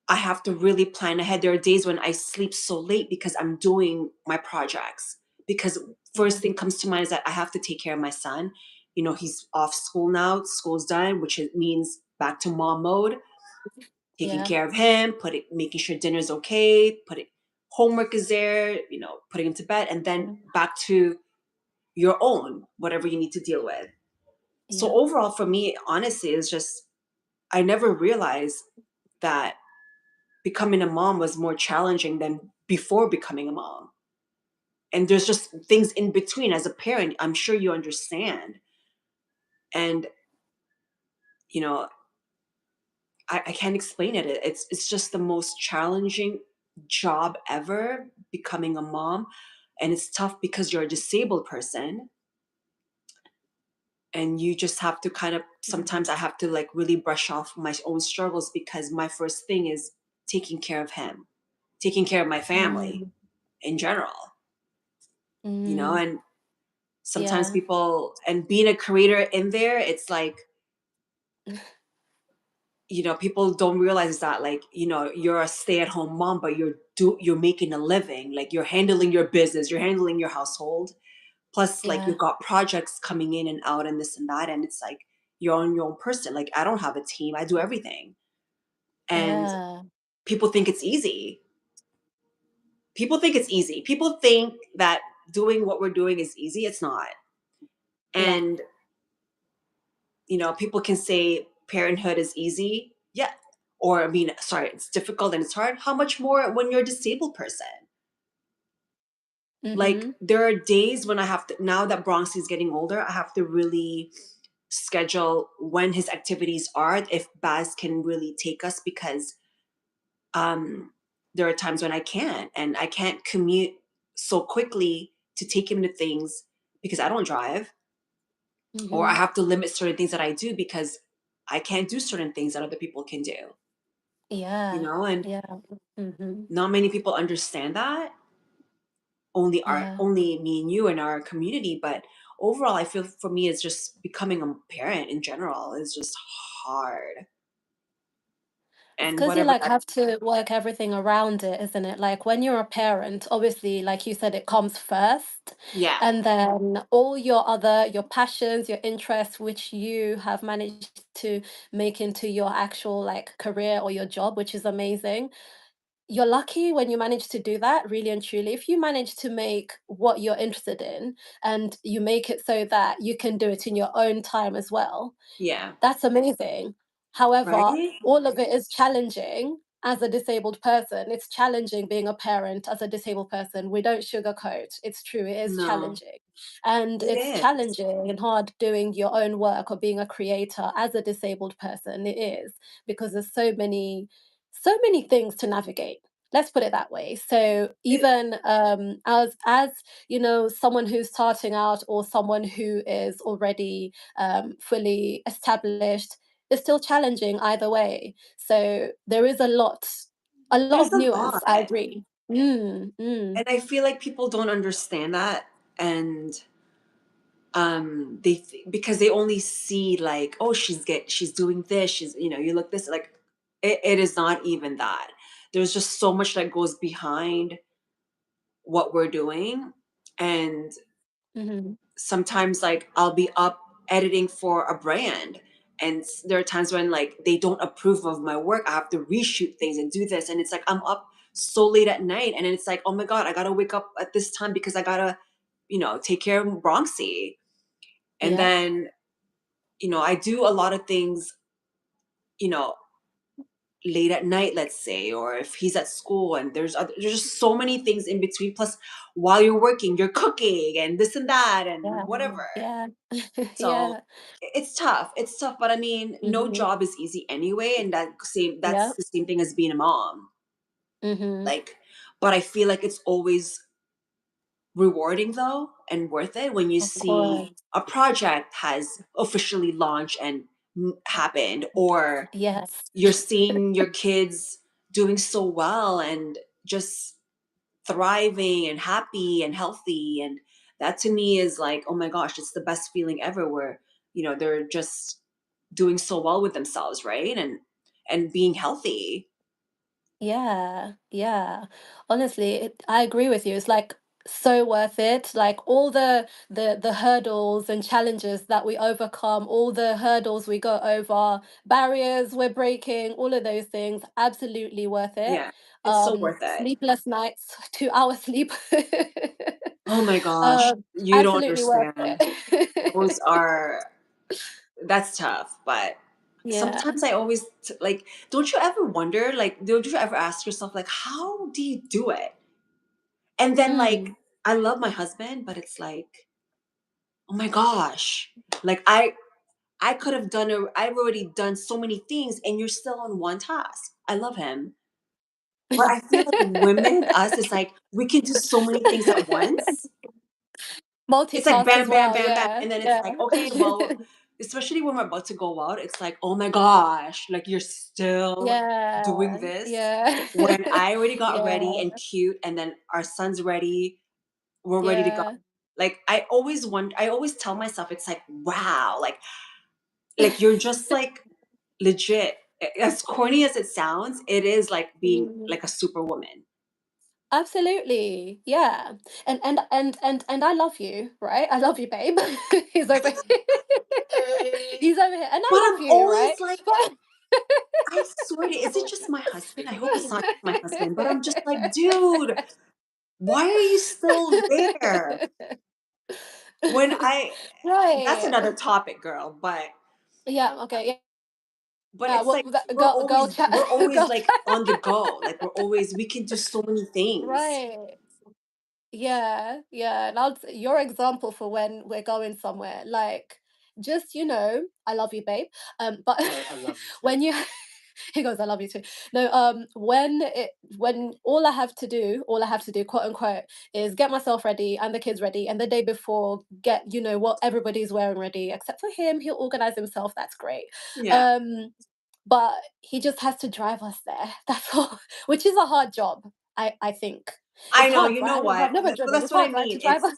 I have to really plan ahead. There are days when I sleep so late because I'm doing my projects. Because Yeah. first thing comes to mind is that I have to take care of my son. You know, he's off school now, school's done, which it means back to mom mode, taking Yeah. care of him, making sure dinner's okay, putting homework is there, putting him to bed, and then Yeah. back to your own, whatever you need to deal with. So Yeah. overall, for me, honestly, it's just, I never realized that becoming a mom was more challenging than before becoming a mom. And there's just things in between as a parent, I'm sure you understand. And, you know, I can't explain it. It's just the most challenging job ever, becoming a mom. And it's tough because you're a disabled person, and you just have to kind of, Mhm. sometimes I have to like really brush off my own struggles, because my first thing is taking care of him, taking care of my family Mm. in general, Mm. and sometimes Yeah. people, and being a creator in there, it's like, people don't realize that, like, you're a stay-at-home mom, but you're making a living, like you're handling your business, you're handling your household, plus like Yeah. you've got projects coming in and out and this and that, and it's like you're on your own person. Like, I don't have a team, I do everything. And Yeah. people think it's easy. People think that doing what we're doing is easy. It's not. Yeah. And people can say parenthood is easy, yeah, or, I mean, sorry, it's difficult and it's hard. How much more when you're a disabled person? Like, Mhm. there are days when I have to, now that Bronx is getting older, I have to really schedule when his activities are, if Baz can really take us, because um, there are times when I can't, and I can't commute so quickly to take him to things because I don't drive, or I Mhm. have to limit certain things that I do because I can't do certain things that other people can do, Yeah. and Yeah. Mhm. not many people understand that. Yeah. Only me and you in our community, but overall, I feel for me, it's just becoming a parent in general is just hard, It's and because you whatever like that. have to work everything around it, isn't it? Like when you're a parent, obviously, like you said, it comes first, Yeah, and then all your other, your passions, your interests, which you have managed to make into your actual like career or your job, which is amazing. You're lucky when you manage to do that, really and truly. If you manage to make what you're interested in and you make it so that you can do it in your own time as well, yeah, that's amazing. However, right? all of it is challenging as a disabled person. It's challenging being a parent as a disabled person. We don't sugarcoat. It's true, it is No, challenging. And it it's is. challenging and hard doing your own work or being a creator as a disabled person. It is because there's so many things to navigate. Let's put it that way. So It even as you know, someone who's starting out or someone who is already fully established is still challenging either way. So there is a lot there's of a nuance. lot, I agree. Mm. and I feel like people don't understand that, and because they only see like, oh, she's doing this, you look this, like it is not even that. There's just so much that goes behind what we're doing, and Mhm. sometimes like I'll be up editing for a brand, and there are times when like they don't approve of my work. I have to reshoot things and do this, and it's like I'm up so late at night, and then it's like, oh my god, I gotta wake up at this time because I gotta take care of Bronxy. And Yep. then I do a lot of things, you know late at night, let's say, or if he's at school, and there's just so many things in between. Plus, while you're working, you're cooking and this and that and Yeah. whatever. Yeah. So Yeah. it's tough. It's tough, but I mean, no Mhm. job is easy anyway, and that's Yep. the same thing as being a mom. Mhm. Like, but I feel like it's always rewarding though and worth it when you Of course. see a project has officially launched and happened, or Yes. you're seeing your kids doing so well and just thriving and happy and healthy, and that to me is like, oh my gosh, it's the best feeling ever, where they're just doing so well with themselves, right? And being healthy. Yeah, yeah. Honestly, I agree with you. It's like so worth it. Like all the hurdles and challenges that we overcome, all the hurdles we go over, barriers we're breaking, all of those things, absolutely worth it. Yeah, it's so worth it. Sleepless nights, 2 hours sleep. Oh my gosh, um, you don't Absolutely worth understand. Those it. are That's tough, but Yeah. sometimes I always like, don't you ever wonder, like, don't you ever ask yourself, like, how do you do it? And then, like, Mm. I love my husband, but it's like, oh my gosh, like, I could have I've already done so many things, and you're still on one task. I love him, but I feel like women, us, is like we can do so many things at once. It's like Multitask as bam, bam, well. bam, bam, Yeah. and then it's Yeah. like, okay, well, especially when we're about to go out, it's like, oh my gosh, like you're still doing Yeah, this yeah. when I already got ready and Yeah, cute, and then our son's ready, we're ready to go. yeah. Like I always tell myself, it's like, wow, like you're just like legit. As corny as it sounds, it is like being Mhm. like a superwoman. Absolutely, yeah. And I love you, right? I love you, babe. He's over he's over here, and But I love I'm you, right? always like, But I swear to, is it just my husband? I hope it's not just my husband, but I'm just like, dude, why are you still there? When I That's Right. another topic, girl, Yeah, okay, but yeah, it's well, like that girl chat we're always girl like chat. on the go. Like we can do so many things. Right. Yeah, yeah, and you're example for when we're going somewhere. Like just, I love you, babe. But I love you too. when you he goes, I love you too. No, when all I have to do, quote unquote, is get myself ready and the kids ready, and the day before get, what everybody's wearing ready, except for him. He'll organize himself. That's great. Yeah. Um, but he just has to drive us there. That's all, which is a hard job. I think I it's know, hard, you know right? what? I've never driven. That's It's what I hard, right, mean. to drive It's us.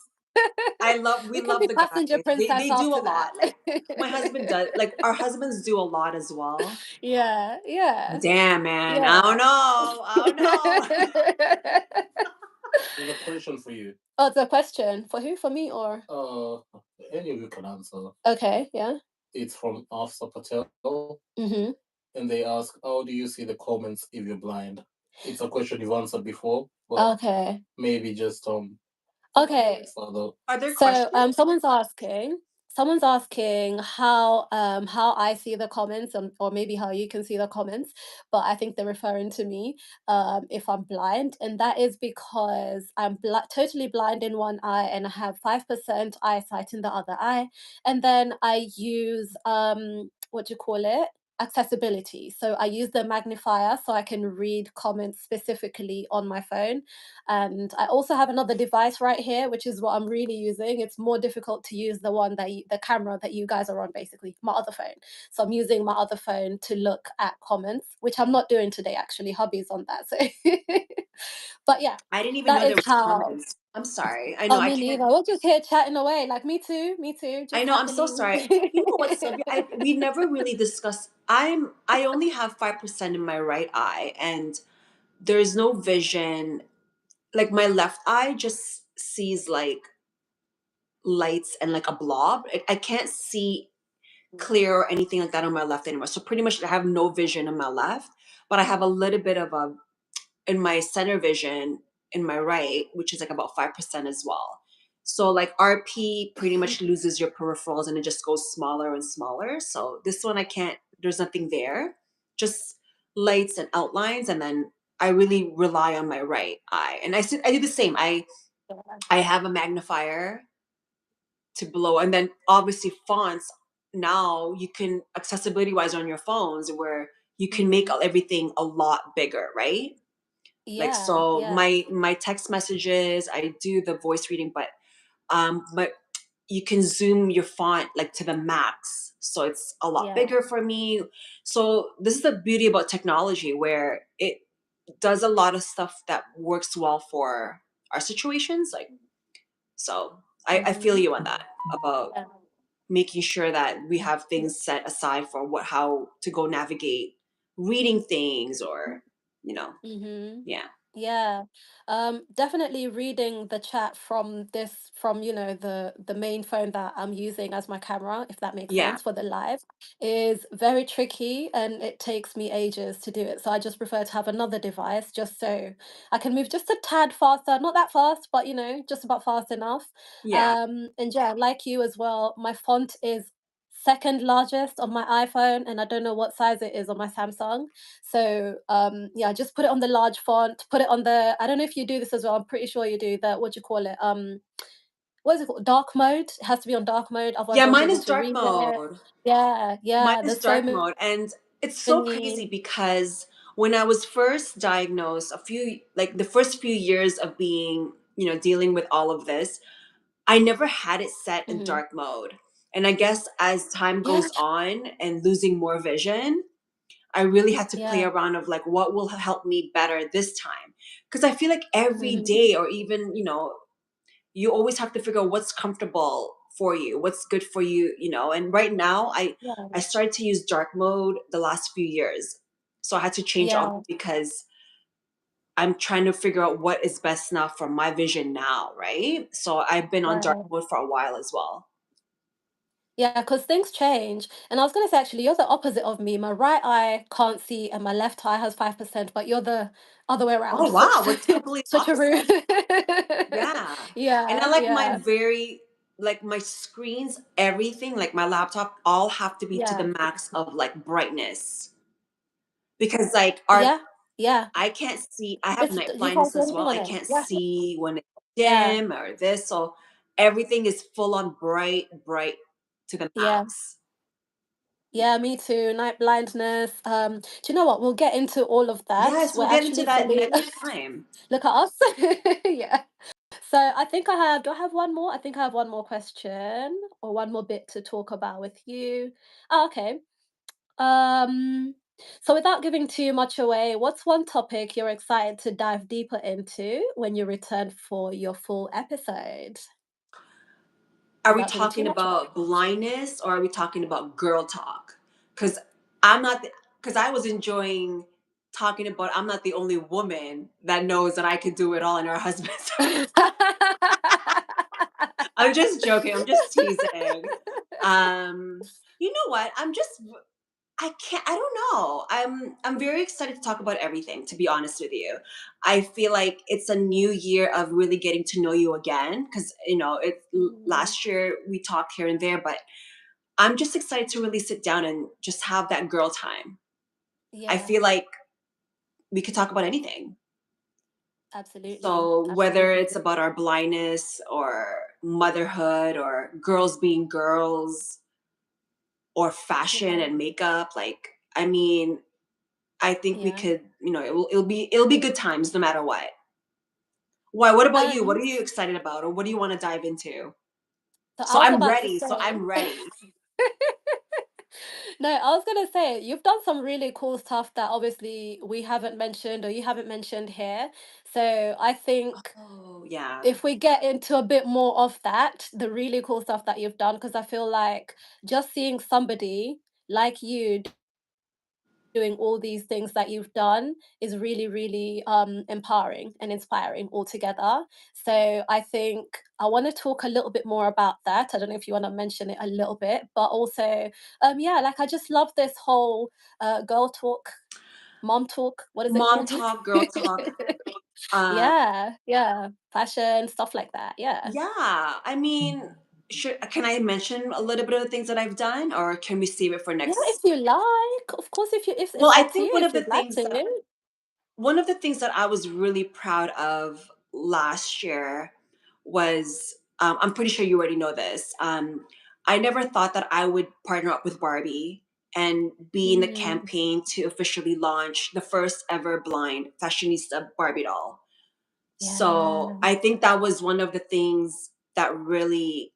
we We can love be the passenger guys. princess They do a after lot. that. Like my husband does, like our husbands do a lot as well. Yeah, yeah, Damn, man. I yeah. don't know. I don't know. I have a question for you. Oh, the question for who? For me or? Uh, any of you can answer. Okay, yeah. It's from Afsa Patel, Mhm. and they ask, "How do you see the comments if you're blind?" It's a question you've answered before, but Okay. maybe just Okay. elaborate further. Are there So, questions? someone's asking how I see the comments, or maybe how you can see the comments, but I think they're referring to me, if I'm blind, and that is because I'm totally blind in one eye and I have 5% eyesight in the other eye, and then I use what do you call it? Accessibility. So I use the magnifier so I can read comments specifically on my phone. And I also have another device right here, which is what I'm really using. It's more difficult to use the camera that you guys are on, basically, my other phone. So I'm using my other phone to look at comments, which I'm not doing today, actually. Hubby's on that. So, but yeah, I didn't even that know there is was how. comments. I'm sorry. I know Oh, I me can't. neither. We're just here chatting away. Like, me too, I just know. I'm so happily. sorry. You know what, Sylvia? We never really discussed. I only have 5% in my right eye, and there's no vision. Like my left eye just sees like lights and like a blob. I can't see clear or anything like that on my left anymore. So pretty much I have no vision on my left, but I have a little bit of a in my center vision in my right, which is like about 5% as well. So like RP pretty much loses your peripherals and it just goes smaller and smaller. So this one I can't, there's nothing there, just lights and outlines. And then I really rely on my right eye. And I do the same. I have a magnifier to blow. And then obviously fonts now you can accessibility wise on your phones where you can make Mhm. everything a lot bigger, right? Like Yeah, so yeah. my text messages, I do the voice reading, but you can zoom your font like to the max. So it's a lot Yeah. bigger for me. So this is the beauty about technology where it does a lot of stuff that works well for our situations. Like so I feel Mhm. you on that about Yeah. making sure that we have Yeah. things set aside for how to go navigate reading things or you know Mhm. yeah Yeah. Definitely reading the chat from the main phone that I'm using as my camera, if that makes yeah sense, for the live, is very tricky and it takes me ages to do it. So I just prefer to have another device just so I can move just a tad faster, not that fast, but just about fast enough. yeah And yeah, like you as well, my font is second largest on my iPhone, and I don't know what size it is on my Samsung. So yeah, just put it on the large font, put it on the, I don't know if you do this as well. I'm pretty sure you do that. What do you call it? What is it called? Dark mode. It has to be on dark mode, otherwise yeah I won't be mine able is to dark read it. mode. Yeah, Mine yeah. is There's so dark mode, and it's so crazy many. because when I was first diagnosed, a few like the first few years of being, dealing with all of this, I never had it set in Mhm. dark mode. And I guess as time Yeah, goes on and losing more vision, I really had to play yeah. around of like what will help me better this time. Because I feel like every Mhm. day or even, you always have to figure out what's comfortable for you, what's good for you, and right now I Yeah, started to use dark mode the last few years, so I had to change all yeah. because I'm trying to figure out what is best now for my vision now, right? So I've been on dark Right. mode for a while as well. Yeah, because things change. And I was gonna say actually, you're the opposite of me. My right eye can't see and my left eye has 5%, but you're the other way around. Oh Switch wow, we're totally switcheroo. opposite. Yeah. And Yeah, I like yeah, my screens, everything, like my laptop, all have to be to the yeah. max of like brightness. Because like our Yeah, yeah. I can't see. I have It's night you can't blindness see as anything well. on I it. can't Yeah, see when it's yeah, dim or this. So everything is full on bright, bright. to the Yeah. max. Yeah, me too. Night blindness. Do you know what? We'll get into all of that. Yes, We're we'll get into actually that fully next time. look at us. Yeah. So I think do I have one more? I think I have one more question or one more bit to talk about with you. Oh, okay. Um, so without giving too much away, what's one topic you're excited to dive deeper into when you return for your full episode? Are we Without giving too talking much away. about blindness or are we talking about girl talk? Because I'm not, because I was enjoying talking about I'm not the only woman that knows that I could do it all and her husband's. I'm just joking. I'm just teasing. You know what? I can't, I don't know. I'm very excited to talk about everything, to be honest with you. I feel like it's a new year of really getting to know you again because Mm, last year we talked here and there, but I'm just excited to really sit down and just have that girl time. I yeah, feel like we could talk about anything. absolutely. So whether Absolutely. it's about our blindness or motherhood or girls being girls or fashion Yeah. and makeup, like I mean, I think we Yeah. could, it'll be good times no matter what. Why? What about you? What are Um, you excited about, or what do you want to dive into? so So I was I'm about to ready. So say, I'm ready. no, I was gonna say you've done some really cool stuff that obviously we haven't mentioned or you haven't mentioned here. So I think Oh yeah. if we get into a bit more of that, the really cool stuff that you've done, because I feel like just seeing somebody like you doing all these things that you've done is really, really empowering and inspiring altogether. So I think I want to talk a little bit more about that. I don't know if you want to mention it a little bit, but also, yeah, like I just love this whole girl talk, mom talk. What is it Mom called? talk, girl talk. Uh, Yeah, yeah, fashion stuff like that. Yeah. yeah. I mean, can I mention a little bit of the things that I've done, or can we save it for Yeah, if next? you like. Of course, if you if Well, it's I up to think you if you'd like to. one of the things that I was really proud of last year was I'm pretty sure you already know this. I never thought that I would partner up with Barbie and be in the Mm, campaign to officially launch the first ever blind fashionista Barbie doll. So yeah. I think that was one of the things that really,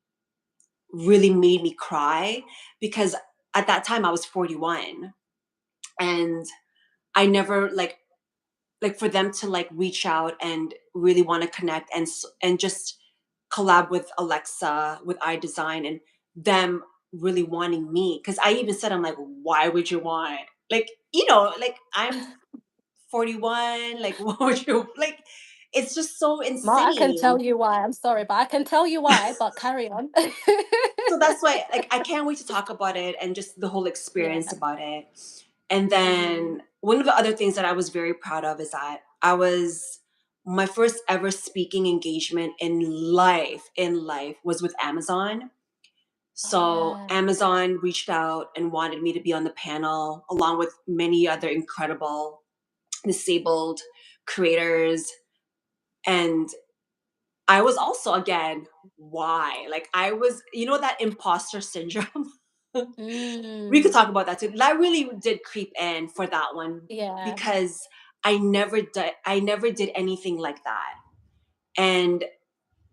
really made me cry because at that time I was 41 and I never like for them to like reach out and really want to connect and just collab with Alexa with iDesign and them really wanting me because I even said I'm like why would you want like I'm 41 like what would you like it's just so Ma, I can insane. tell you why. I'm sorry, but I can tell you why, but carry on. So that's why like I can't wait to talk about it and just the whole experience Yeah. about it. And Mhm. then one of the other things that I was very proud of is that I was my first ever speaking engagement in life was with Amazon. Oh, So yeah. Amazon reached out and wanted me to be on the panel along with many other incredible disabled creators and I was also again why like I was that imposter syndrome. We could Mm. talk about that too. That really did creep in for that one Yeah. because I never did anything like that. And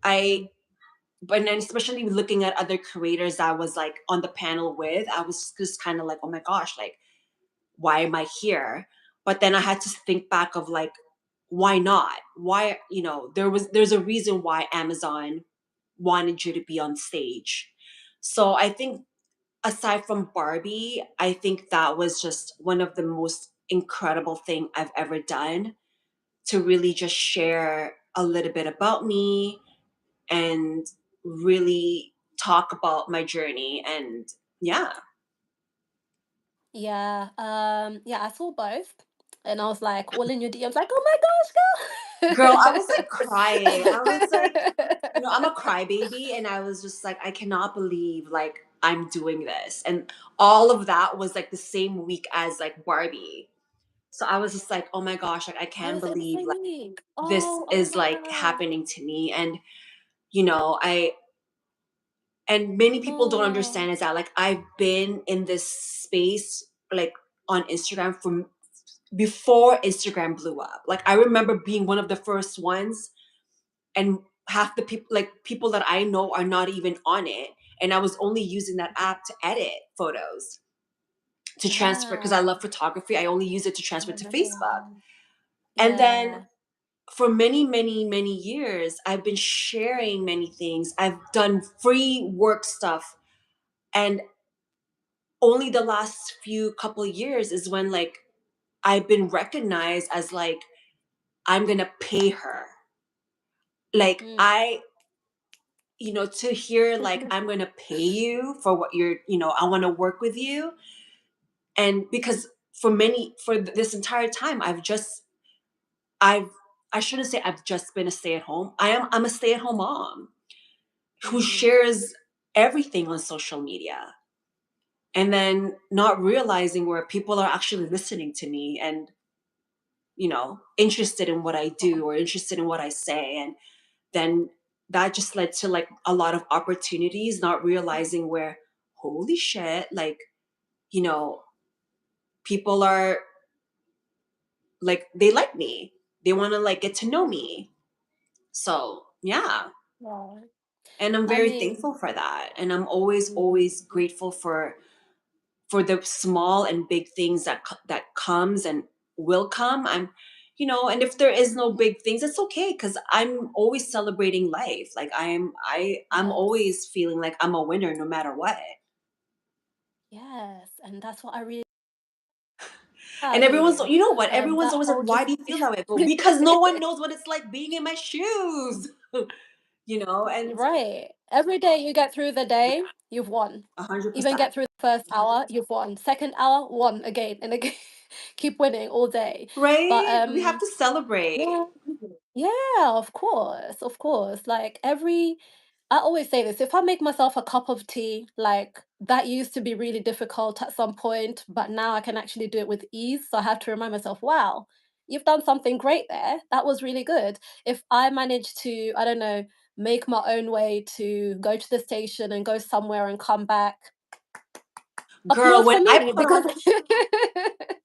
I but then especially looking at other creators I was like on the panel with, I was just kind of like, oh my gosh, like why am I here? But then I had to think back of like, why not? Why, there's a reason why Amazon wanted you to be on stage. So I think aside from Barbie, I think that was just one of the most incredible thing I've ever done to really just share a little bit about me and really talk about my journey and yeah. Yeah. Yeah, I saw both. And I was like all in your DMs, like, oh my Girl, I was like crying. I was like, gosh, I'm a crybaby and I was just like I cannot believe like I'm doing this. And all of that was like the same week as like Barbie. So I was just like, oh my gosh, like I Oh, can't is it the believe same like week? this Oh, oh is like wow. happening to me. And you know, I And many people don't Oh, understand is that like I've been in this space like on Instagram from before Instagram blew up. Like I remember being one of the first ones, and half the people, like people that I know, are not even on it, and I was only using that app to edit photos, to transfer, because I yeah. love photography. I only use it to I transfer to remember Facebook. that. And then Yeah. for many, many, many years, I've been sharing many things. I've done free work stuff. And only the last few couple years is when like I've been recognized as like, I'm gonna pay her. Like Mm. to hear like, I'm gonna pay you for what I wanna work with you. And because this entire time I've I shouldn't say I've just been a stay-at-home. I'm a stay-at-home mom who Mhm. shares everything on social media, and then not realizing where people are actually listening to me and interested in what I do or interested in what I say. And then that just led to like a lot of opportunities, not realizing where, holy shit, like, you know, people are like, they like me. They want to like get to know me. So, yeah. Yeah. And I'm I very mean, thankful for that. And I'm always, mhm. always grateful for the small and big things that comes and will come. And if there is no big things, it's okay, because I'm always celebrating life. Like I'm Yes. always feeling like I'm a winner no matter what. Yes. And that's what I really And about everyone's, you. everyone's That always like, whole why just do you feel that way? But because no one knows what it's like being in my shoes. And Right. Every day you get through the day, you've won. a hundred Even percent. get through the first hour, you've won. Second hour, won again and again. Keep winning all day. But Right? We have to celebrate. yeah, yeah, of course, of course. Like I always say this, if I make myself a cup of tea, like that used to be really difficult at some point, but now I can actually do it with ease. So I have to remind myself, wow, you've done something great there. That was really good. If I manage to, I don't know, make my own way to go to the station and go somewhere and come back, Girl, applaud when for I me put on because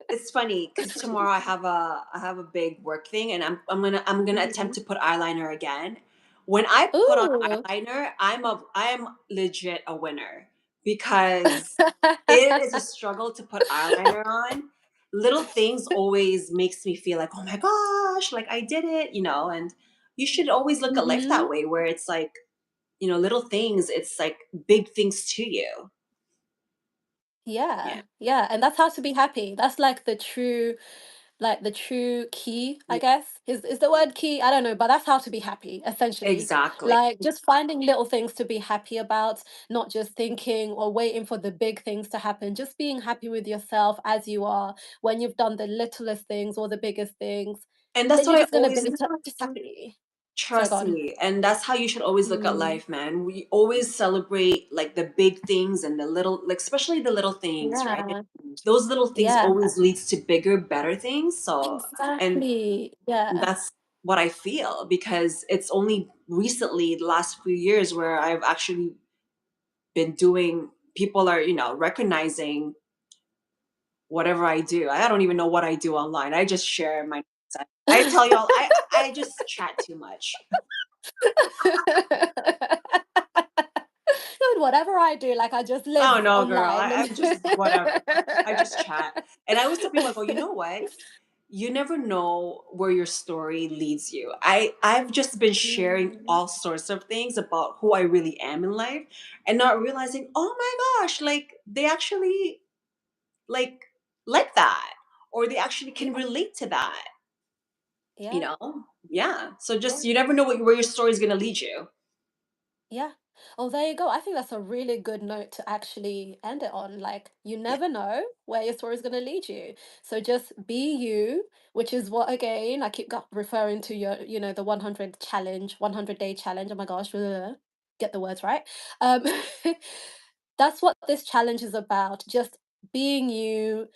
it's funny because tomorrow I have a big work thing, and I'm gonna attempt Mhm. to put eyeliner again. When I put on Ooh. eyeliner, I am legit a winner, because it is a struggle to put eyeliner on. Little things always makes me feel like, oh my gosh, like I did it. And you should always look at life that Mhm. way, where it's like, little things, it's like big things to you. Yeah. Yeah, yeah, and that's how to be happy. That's like the true key, I Yeah. guess. Is the word key? I don't know, but that's how to be happy, essentially. Exactly. Like just finding little things to be happy about, not just thinking or waiting for the big things to happen. Just being happy with yourself as you are when you've done the littlest things or the biggest things, And that's then what you're I just gonna be always just happy. So trust gone. me. And that's how you should always look at Mm, life, man. We always celebrate like the big things and the little, like especially the little things, right? yeah, Those little things yeah, always leads to bigger, better things. So, and exactly. Yeah, that's what I feel, because it's only recently, the last few years, where I've actually been doing, people are, recognizing whatever I do. I don't even know what I do online. I just share my, I tell y'all, I just chat too much. Dude, whatever I do, like I just Oh live no, girl. online and I'm just whatever. I just chat. And I always tell people, I go, you know what? You never know where your story leads you. I've just been sharing Mhm. all sorts of things about who I really am in life, and not realizing, oh my gosh, like they actually like that, or they actually can Yeah, relate to that, you yeah, know? Yeah. So yeah, just, you never know where your story is going to lead you. yeah. Oh, there you go. I think that's a really good note to actually end it on. Like, you Yeah. never know where your story is going to lead you. So just be you, which is what, again, I keep referring to the 100 challenge, 100-day challenge. Oh my gosh, get the words right. Um, that's what this challenge is about. Just being you,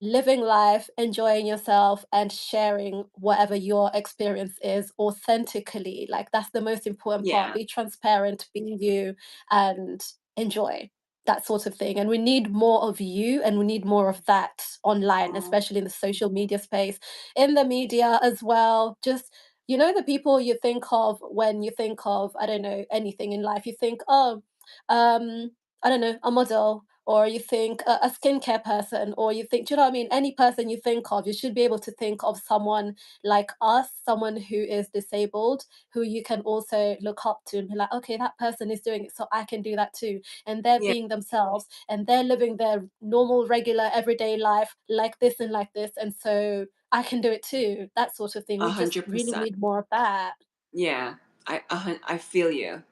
living life, enjoying yourself, and sharing whatever your experience is authentically. Like, that's the most important part. Yeah. Be transparent, be you, and enjoy that sort of thing. And we need more of you, and we need more of that online, Oh, especially in the social media space, in the media as well. Just, the people you think of when you think of, I don't know, anything in life. You think, oh, I don't know, a model, or you think a skincare person, or you think, do you know what I mean? Any person you think of, you should be able to think of someone like us, someone who is disabled, who you can also look up to and be like, okay, that person is doing it, so I can do that too. And they're yeah, being themselves, and they're living their normal, regular, everyday life like this and like this. And so I can do it too. That sort of thing. a We just hundred really percent. need more of that. Yeah, I feel you.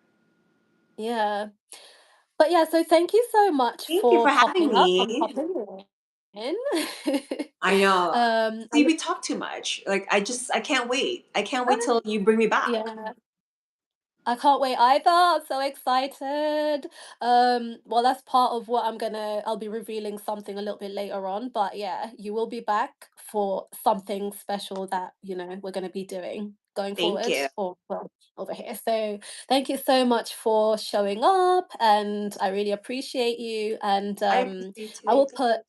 Yeah. But yeah, so thank you so much Thank you for for having popping up and me. popping in. I know. I See, look we talk too much. Like I can't wait. I can't uh, wait till you bring me back. yeah. I can't wait either. I'm so excited. Well, that's part of what I'll be revealing something a little bit later on. But yeah, you will be back for something special that, we're gonna be doing going Thank forward, you. or well, over here. So thank you so much for showing up, and I really appreciate you. And I appreciate I you. will put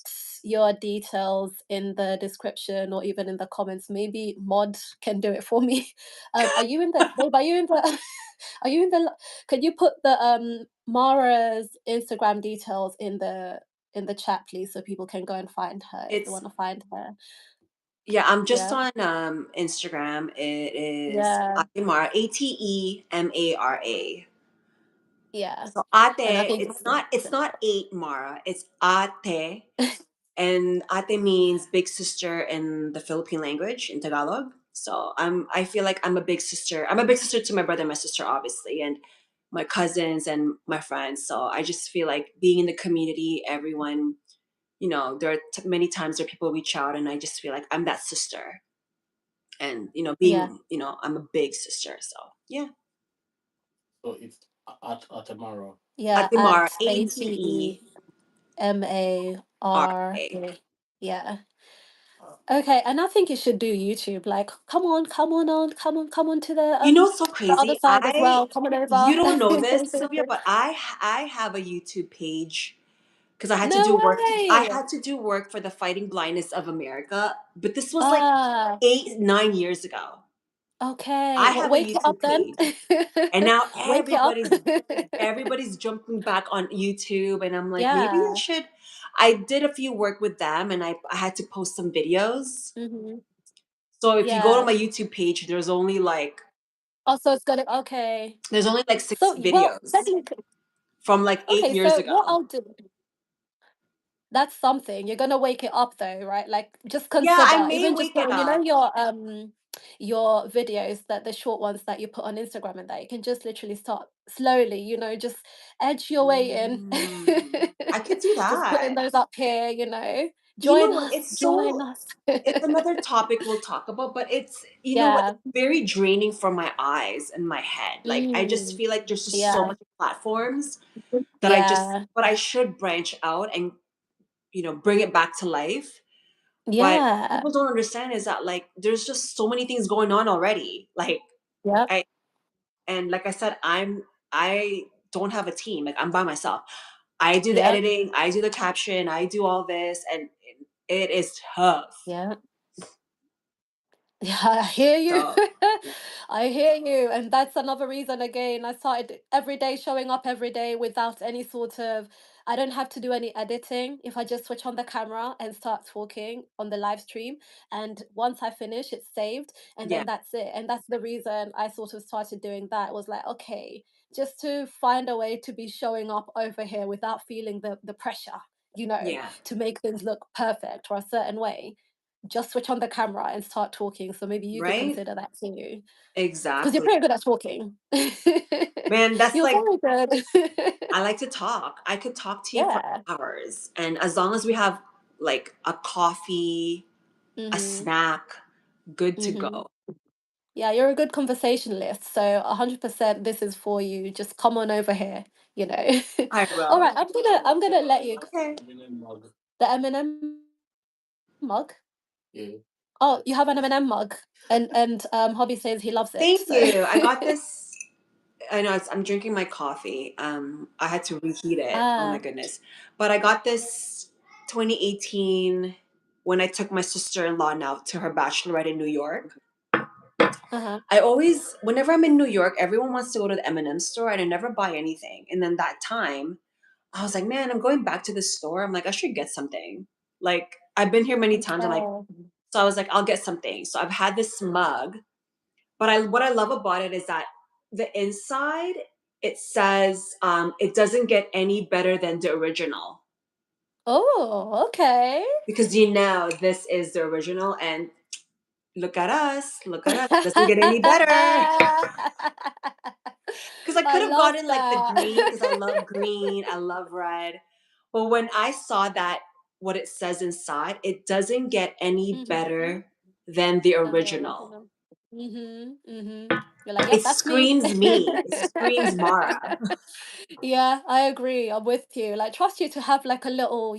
your details in the description, or even in the comments. Maybe Mod can do it for me. Are you in the babe, are you in the Are you in the could you put the, Mara's Instagram details in the chat, please, so people can go and find her if they It's wanna find her? Yeah, I'm just Yeah, on Instagram. It is yeah, Atemara, Atemara. yeah, So and I Ate, think it's not eight Mara, it's Ate. And Ate means big sister in the Philippine language in Tagalog. So I feel like I'm a big sister. I'm a big sister to my brother and my sister, obviously, and my cousins and my friends. So I just feel like being in the community, everyone, there are many times where people reach out, and I just feel like I'm that sister. And yeah, I'm a big sister. So yeah. So it's at tomorrow. yeah, Atemara, at Atemara. ATEMARA. Yeah. Okay, and I think you should do YouTube. Like, come on to It's so the other crazy. side as well. Come on You over. don't know this, Sylvia, but I have a YouTube page because I had to No do work. I way! had to do work for the Fighting Blindness of America, but this was like Ah. 8, 9 years ago. Okay, I well, have a wake it up YouTube then. page, and now Wake it up. everybody's jumping back on YouTube, and I'm like, maybe I Yeah. should. I did a few work with them, and I had to post some videos. Mhm. So if you go to Yeah. my YouTube page, Oh, so it's gonna okay. there's only like six So, well, videos technically from like eight okay, years so what ago. I'll do that's something. You're gonna wake it up though, right? Like, just Yeah, I consider, may even just wake it putting, up. your videos, that the short ones that you put on Instagram, and that you can just literally start slowly, just edge your way in. I could do Just putting that. those up here, You know join what? us, join us. It's another topic we'll talk about, but you know what? Yeah. It's very draining for my eyes and my head. Like, I just Mm. feel like there's just so Yeah. many platforms Yeah. but I should branch out and, bring it back to life. But Yeah. people don't understand is that, like, there's just so many things going on already. Like, Yep. I, and like I said, I don't have a team. Like, I'm by myself. I do the Yep. editing, I do the caption, I do all this, and it is tough. Yep. Yeah, I hear you. So, I hear you. And that's another reason, again, I started every day, showing up every day without any sort of, I don't have to do any editing. If I just switch on the camera and start talking on the live stream, and once I finish, it's saved, and yeah, then that's it. And that's the reason I sort of started doing that. It was like, okay, just to find a way to be showing up over here without feeling the pressure, yeah, to make things look perfect or a certain way, just switch on the camera and start talking. So maybe you could right? consider that too, because you're Exactly. pretty good at talking. Man, that's You're like, very good. I like to talk. I could talk to you for Yeah. hours. And as long as we have like a coffee, a Mhm. snack, good to Mhm. go. Yeah, you're a good conversationalist. So 100% this is for you. Just come on over here, you know. I All right, will. I'm gonna let you Okay. Mug. the Eminem. mug? Yeah. Oh, you have an M&M mug, and hubby says he loves it. Thank So you. I got this. I know I'm drinking my coffee. I had to reheat it. Oh my ah, goodness. But I got this 2018 when I took my sister-in-law now to her bachelorette in New York. uh-huh. I always, whenever I'm in New York, everyone wants to go to the M&M store and I never buy anything. And then that time, I was like, man, I'm going back to the store. I'm like, I should get something. Like, I've been here many times. I'm like, Okay. so I was like, I'll get something. So I've had this mug, but what I love about it is that the inside it says it doesn't get any better than the original Oh, okay. because this is the original and look at us, doesn't get any better. Because I could I have love gotten like the green because I that. love green, I love red. But when I saw that what it says inside, it doesn't get any Mhm. better than the Than the original. original. Mhm, mhm. You're like, It "Yep, that's me." screams me. It screams Mara. Yeah, I agree. I'm with you. Like, trust you to have like a little,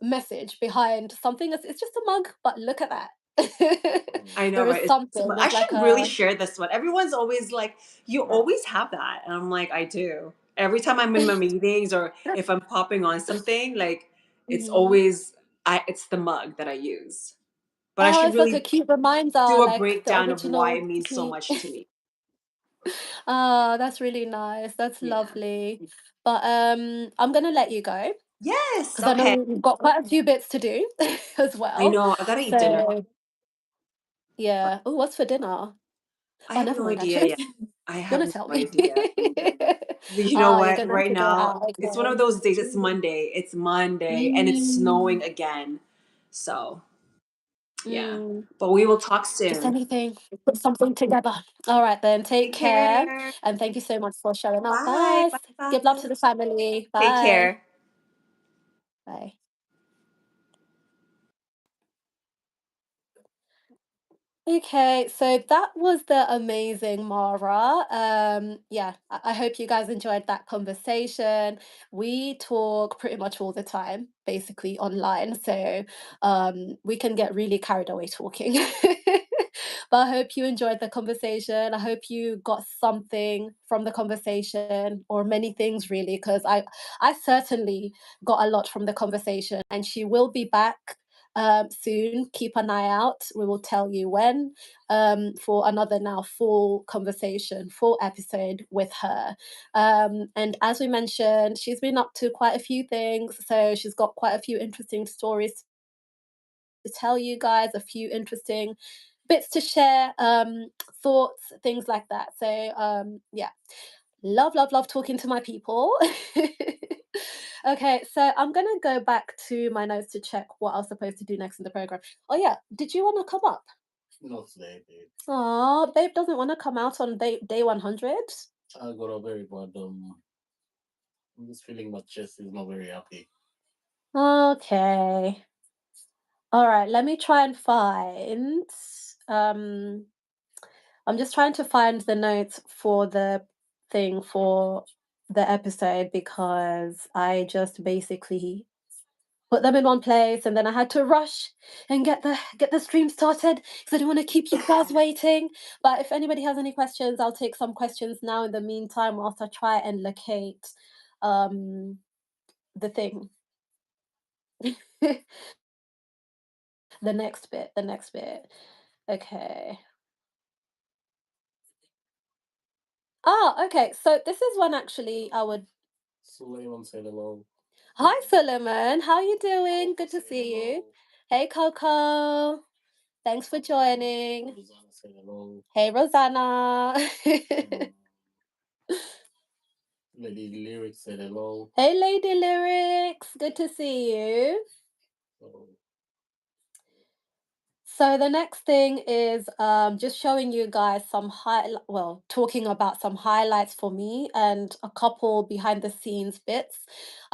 message behind something. It's just a mug, but look at that. I know, There is right? something. I There's like should really a share this one. Everyone's always like, "You always have that," and I'm like, "I do." Every time I'm in my meetings or if I'm popping on something, like it's Mhm. always it's the mug that I use. But I Oh, should it's like a really cute reminder, do a like the breakdown of why original it means so tea. much to me. Oh, that's really nice. That's Yeah. lovely. But I'm gonna let you go Yes. because I know Okay. we've got quite a few bits to do as I well. know. I gotta eat dinner. So yeah. Oh, what's for dinner? I Oh, have never no mind, idea actually. yet. I You have wanna no tell me? idea. You know Oh, you're what? gonna Right figure it now, out. it's one of Okay. those days. It's Monday. It's Monday, and it's snowing Mm, again. So yeah. mm. But we will talk Just soon. anything. Put something together. All right then. Take Take care. care. And thank you so much for showing up. Bye. Bye. Bye. Give love to Bye. the family. Take Bye. care. Bye. Okay, so that was the amazing Mara. Yeah, I hope you guys enjoyed that conversation. We talk pretty much all the time, basically online, so we can get really carried away talking. But I hope you enjoyed the conversation. I hope you got something from the conversation, or many things really, because I certainly got a lot from the conversation, and she will be back soon. Keep an eye out. We will tell you when for another now full conversation, full episode with her. And as we mentioned, she's been up to quite a few things. So she's got quite a few interesting stories to tell you guys, a few interesting bits to share, thoughts, things like that. So yeah, love, love, love talking to my people. Okay, so I'm gonna go back to my notes to check what I was supposed to do next in the program. Oh yeah, did you want to come up? Not today, babe. Oh, babe doesn't want to come out on day 100. I got a very bad. I'm just feeling my chest is not very happy. Okay. All right, let me try and find. Um, I'm just trying to find the notes for the thing for the episode because I just basically put them in one place and then I had to rush and get the stream started because I don't want to keep you guys waiting. But if anybody has any questions, I'll take some questions now in the meantime whilst I try and locate um the thing. The next bit. Okay. Ah, okay. So this is one actually I would. Suleiman said hello. Hi Solomon, how you doing? Coco Good to said see you. hello. Hey Coco, thanks for joining. Rosanna said hello. Hey Rosanna. Um, Lady Lyric said hello. Hey Lady Lyrics, good to see you. So, So the next thing is just showing you guys talking about some highlights for me and a couple behind the scenes bits.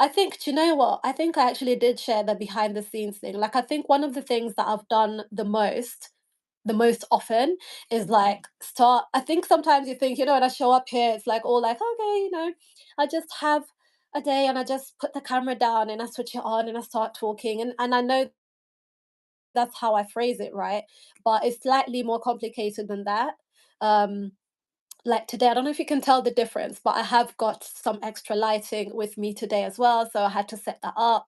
I think, do you know what? I think I actually did share the behind the scenes thing. Like, I think one of the things that I've done the most often is like start. I think sometimes you think, when I show up here, it's like all like, okay, I just have a day and I just put the camera down and I switch it on and I start talking. And I know that's how I phrase it, right? But it's slightly more complicated than that. Um, like today, I don't know if you can tell the difference, but I have got some extra lighting with me today as well, so I had to set that up.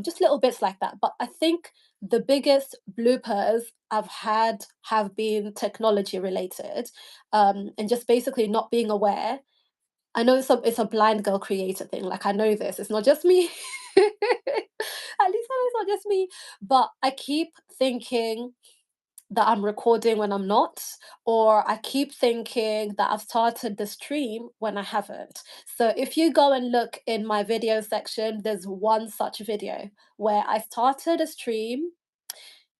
Just little bits like that. But I think the biggest bloopers I've had have been technology related, and just basically not being aware. I know it's a blind girl creator thing. Like I know this. It's not just me. At least I know it's not just me. But I keep thinking that I'm recording when I'm not, or I keep thinking that I've started the stream when I haven't. So if you go and look in my video section, there's one such video where I started a stream,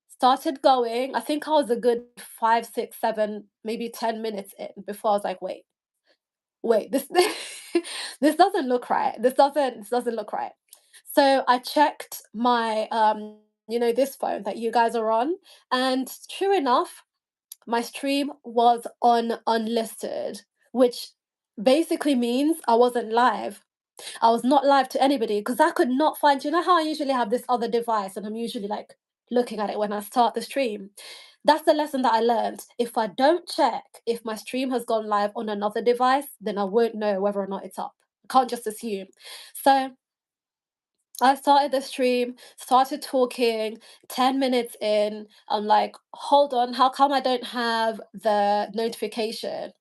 started going. I think I was a good 5, 6, 7, maybe 10 minutes in before I was like, wait, this this doesn't look right. This doesn't look right. So I checked my this phone that you guys are on, and true enough, my stream was on unlisted, which basically means I wasn't live. I was not live to anybody because I could not find, you know how I usually have this other device and I'm usually like looking at it when I start the stream. That's the lesson that I learned. If I don't check if my stream has gone live on another device, then I won't know whether or not it's up. I can't just assume. So I started the stream, started talking, 10 minutes in. I'm like, hold on, how come I don't have the notification?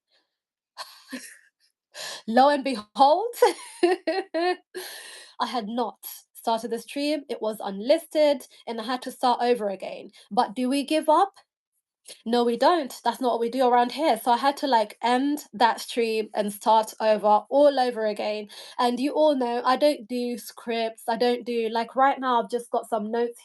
Lo and behold, I had not started the stream. It was unlisted and I had to start over again. But do we give up? No, we don't. That's not what we do around here. So I had to like end that stream and start over all over again. And you all know I don't do scripts. I don't do like right now, I've just got some notes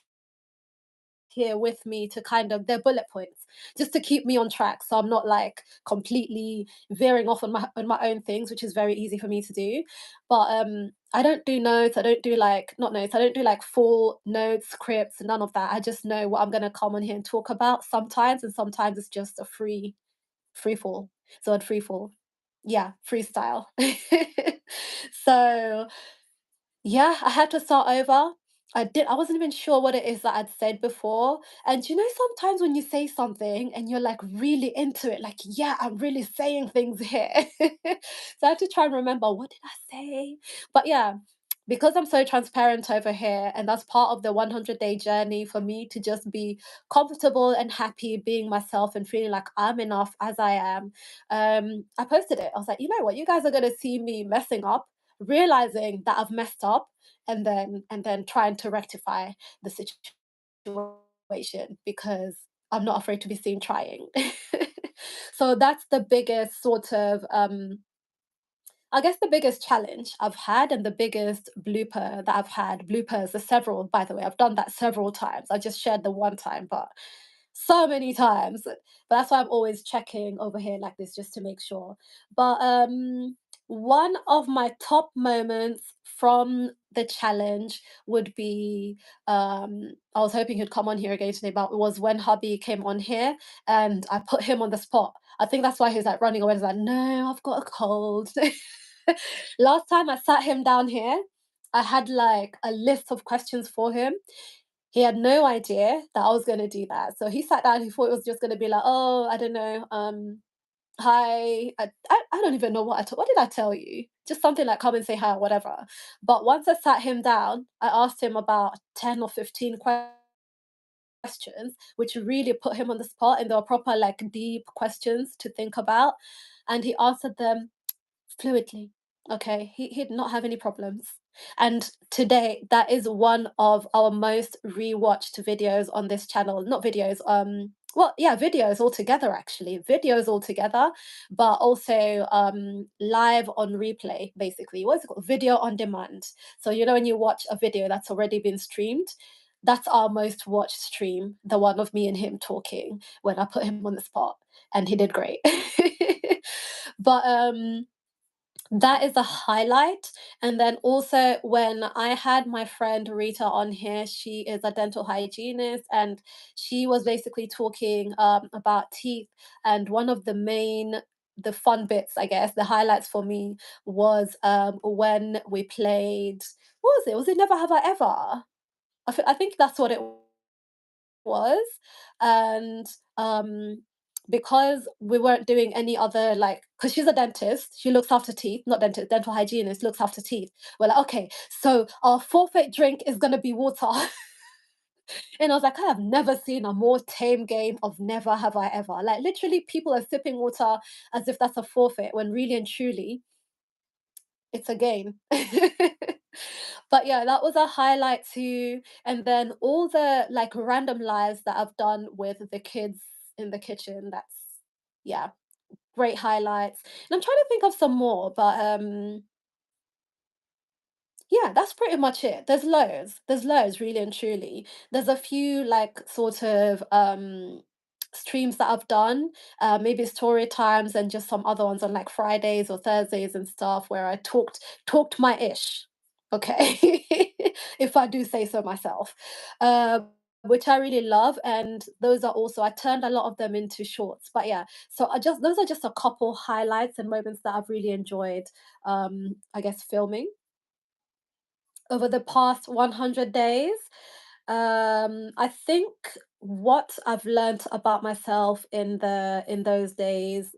here with me to kind of they're bullet points just to keep me on track so I'm not like completely veering off on my own things, which is very easy for me to do. But I don't do notes, I don't do like not notes, I don't do like full notes, scripts, none of that. I just know what I'm going to come on here and talk about sometimes, and sometimes it's just a free fall. So I'd free fall, yeah, freestyle. So yeah, I had to start over. I wasn't even sure what it is that I'd said before. And you know, sometimes when you say something and you're like really into it, like, yeah, I'm really saying things here. So I had to try and remember, what did I say? But yeah, because I'm so transparent over here, and that's part of the 100-day journey for me to just be comfortable and happy being myself and feeling like I'm enough as I am. I posted it. I was like, you know what, you guys are gonna see me messing up, realizing that I've messed up, and then trying to rectify the situation because I'm not afraid to be seen trying. So that's the biggest sort of I guess the biggest challenge I've had and the biggest blooper that I've had, bloopers are several, by the way. I've done that several times. I just shared the one time, but so many times. But that's why I'm always checking over here like this just to make sure. But one of my top moments from the challenge would be I was hoping he'd come on here again today, but it was when hubby came on here and I put him on the spot. I think that's why he's like running away. He's like, no, I've got a cold. Last time I sat him down here, I had like a list of questions for him. He had no idea that I was going to do that. So he sat down, he thought it was just going to be like, oh, I don't know, hi. I don't even know what did I tell you? Just something like come and say hi or whatever. But once I sat him down, I asked him about 10 or 15 questions, which really put him on the spot. And they were proper, like, deep questions to think about. And he answered them fluidly. Okay, he did not have any problems. And today, that is one of our most rewatched videos on this channel. Not videos, well, yeah, videos altogether, actually. Videos altogether, but also live on replay, basically. What's it called? Video on demand. So, you know, when you watch a video that's already been streamed, that's our most watched stream, the one of me and him talking when I put him on the spot. And he did great. But that is a highlight. And then also when I had my friend Rita on here, she is a dental hygienist and she was basically talking about teeth. And one of the fun bits, I guess, the highlights for me was when we played, what was it? Was it Never Have I Ever? I think that's what it was. And because we weren't doing any other, like, because she's a dentist, she looks after teeth, not dentist, dental hygienist, looks after teeth. We're like, okay, so our forfeit drink is gonna be water. And I was like, I have never seen a more tame game of never have I ever. Like, literally, people are sipping water as if that's a forfeit, when really and truly, it's a game. But yeah, that was a highlight too. And then all the like random lives that I've done with the kids in the kitchen. That's, yeah, great highlights. And I'm trying to think of some more, but yeah, that's pretty much it. There's loads. There's loads, really and truly. There's a few like sort of streams that I've done, maybe story times and just some other ones on like Fridays or Thursdays and stuff where I talked my ish. Okay. If I do say so myself. Which I really love. And those are also, I turned a lot of them into shorts. But yeah, so I just those are just a couple highlights and moments that I've really enjoyed I guess filming over the past 100 days. I think what I've learned about myself in those days,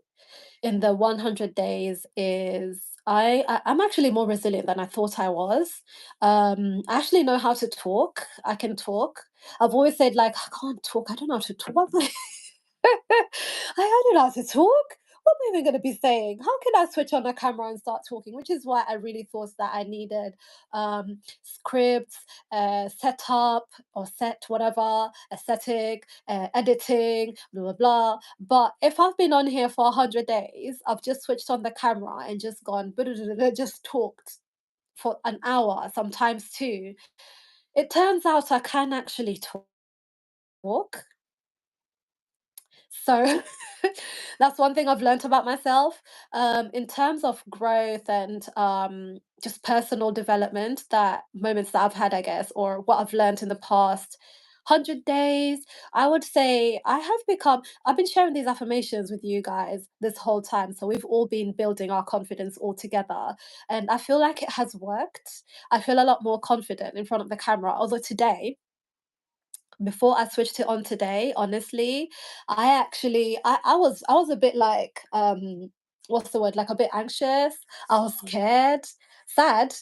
in the 100 days, is I'm actually more resilient than I thought I was. I actually know how to talk. I can talk. I've always said like I can't talk. I don't know how to talk. I don't know how to talk. What am I even going to be saying? How can I switch on a camera and start talking? Which is why I really thought that I needed scripts, setup or set, whatever, aesthetic, editing, blah, blah, blah. But if I've been on here for 100 days, I've just switched on the camera and just gone, just talked for an hour, sometimes two. It turns out I can actually talk. So that's one thing I've learnt about myself. In terms of growth and just personal development, that moments that I've had, I guess, or what I've learnt in the past 100 days, I would say I've been sharing these affirmations with you guys this whole time. So we've all been building our confidence all together. And I feel like it has worked. I feel a lot more confident in front of the camera. Although today, before I switched it on today, honestly, I was a bit like what's the word? Like a bit anxious. I was scared, sad.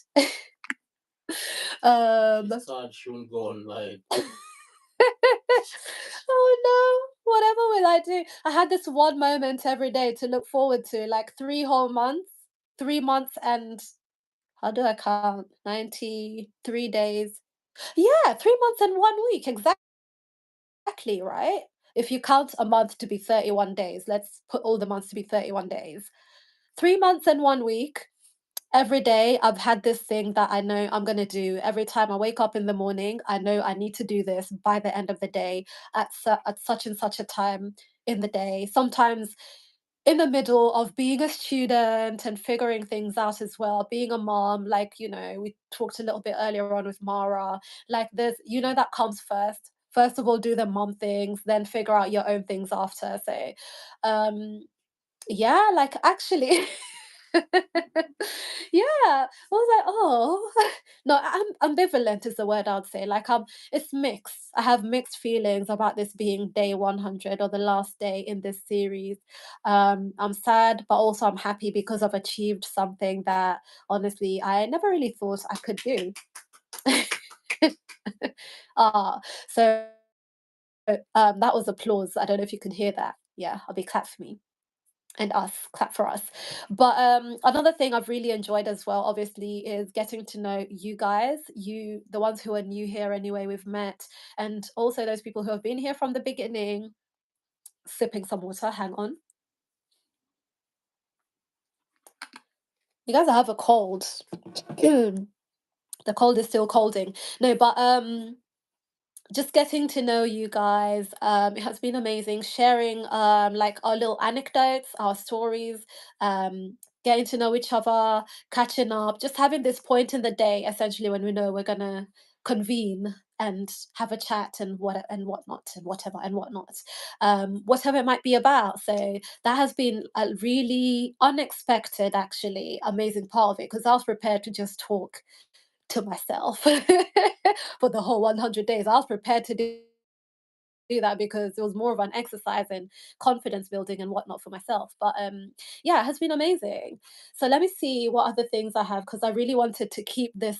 um Sad she will go on like oh no, whatever will I do? I had this one moment every day to look forward to, like 3 whole months, 3 months and how do I count? 93 days. Yeah, 3 months and 1 week, exactly, right? If you count a month to be 31 days, let's put all the months to be 31 days. 3 months and 1 week, every day I've had this thing that I know I'm going to do. Every time I wake up in the morning, I know I need to do this by the end of the day at such and such a time in the day. Sometimes in the middle of being a student and figuring things out as well, being a mom, like, we talked a little bit earlier on with Mara, like that comes first. First of all, do the mom things, then figure out your own things after. So, um, yeah, like actually, yeah, I was like, oh, no, ambivalent is the word I'd say. Like, it's mixed. I have mixed feelings about this being day 100 or the last day in this series. I'm sad, but also I'm happy because I've achieved something that honestly I never really thought I could do. So that was applause. I don't know if you can hear that. Yeah, I'll be clap for me and us, clap for us. But another thing I've really enjoyed as well, obviously, is getting to know you guys, the ones who are new here anyway, we've met, and also those people who have been here from the beginning. Sipping some water, hang on. You guys have a cold. The cold is still colding. No, but just getting to know you guys, it has been amazing sharing like our little anecdotes, our stories, getting to know each other, catching up, just having this point in the day essentially when we know we're gonna convene and have a chat and whatnot and whatever and whatnot, whatever it might be about. So that has been a really unexpected, actually amazing part of it, because I was prepared to just talk to myself for the whole 100 days. I was prepared to do do that because it was more of an exercise in confidence building and whatnot for myself. But yeah, it has been amazing. So let me see what other things I have because I really wanted to keep this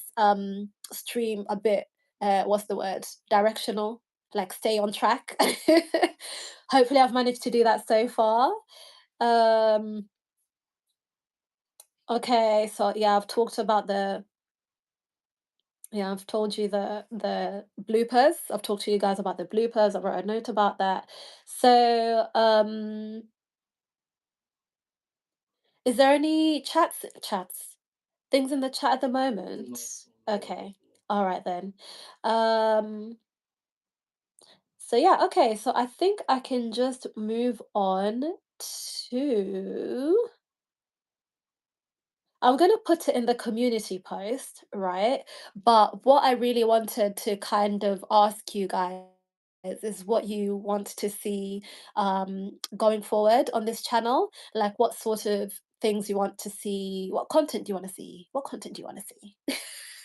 stream a bit what's the word, directional, like stay on track. Hopefully I've managed to do that so far. um okay, so yeah, I've talked about the yeah, I've told you the bloopers. I've talked to you guys about the bloopers. I wrote a note about that. So, is there any things in the chat at the moment? Okay. All right then. Um, so yeah, okay. So I think I can just move on to I'm going to put it in the community post, right? But what I really wanted to kind of ask you guys is what you want to see going forward on this channel. Like, what sort of things you want to see, what content do you want to see? What content do you want to see?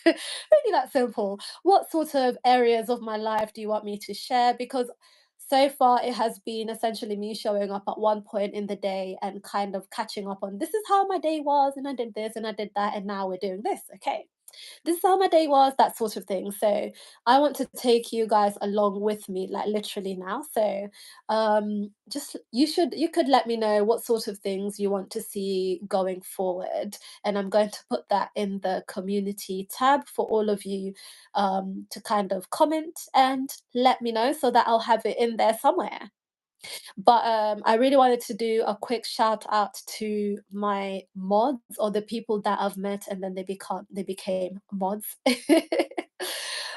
Really that simple. What sort of areas of my life do you want me to share? Because so far it has been essentially me showing up at one point in the day and kind of catching up on this is how my day was, and I did this and I did that, and now we're doing this. Okay, this is how my day was, that sort of thing. So I want to take you guys along with me, like literally now. So just you could let me know what sort of things you want to see going forward. And I'm going to put that in the community tab for all of you to kind of comment and let me know so that I'll have it in there somewhere. But I really wanted to do a quick shout out to my mods or the people that I've met and then they became mods.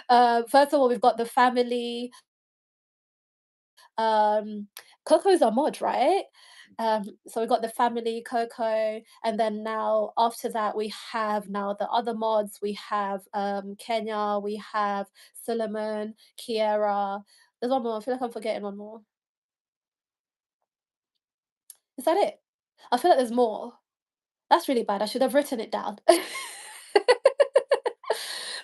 First of all, we've got the family. Um, Coco's a mod, right? So we got the family, Coco, and then now after that we have now the other mods. We have Kenya, we have Solomon, Kiera. There's one more. I feel like I'm forgetting one more. Is that it? I feel like there's more. That's really bad. I should have written it down.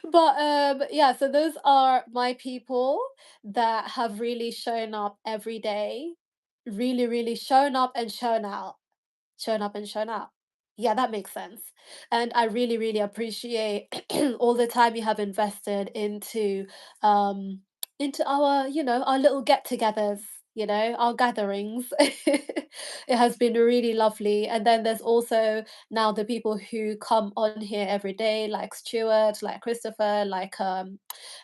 But yeah, so those are my people that have really shown up every day. Really, really shown up and shown out. Shown up and shown out. Yeah, that makes sense. And I really, really appreciate all the time you have invested um into our, our little get-togethers, our gatherings. It has been really lovely. And then there's also now the people who come on here every day, like Stuart, like Christopher, like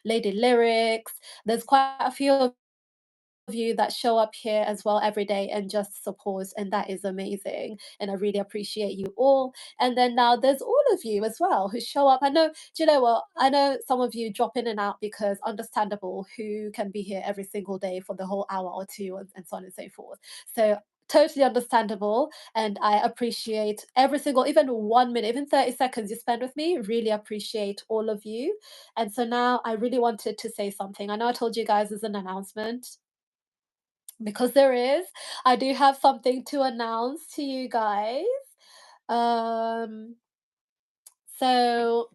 Lady Lyrics. There's quite a few of you that show up here as well every day and just support, and that is amazing, and I really appreciate you all. And then now there's all of you as well who show up. I know, do you know what, I know some of you drop in and out because understandable, who can be here every single day for the whole hour or two, and so on and so forth. So totally understandable, and I appreciate every single, even 1 minute, even 30 seconds you spend with me. Really appreciate all of you. And so now I really wanted to say something. I know I told you guys as an announcement, because there is. I do have something to announce to you guys. Um, so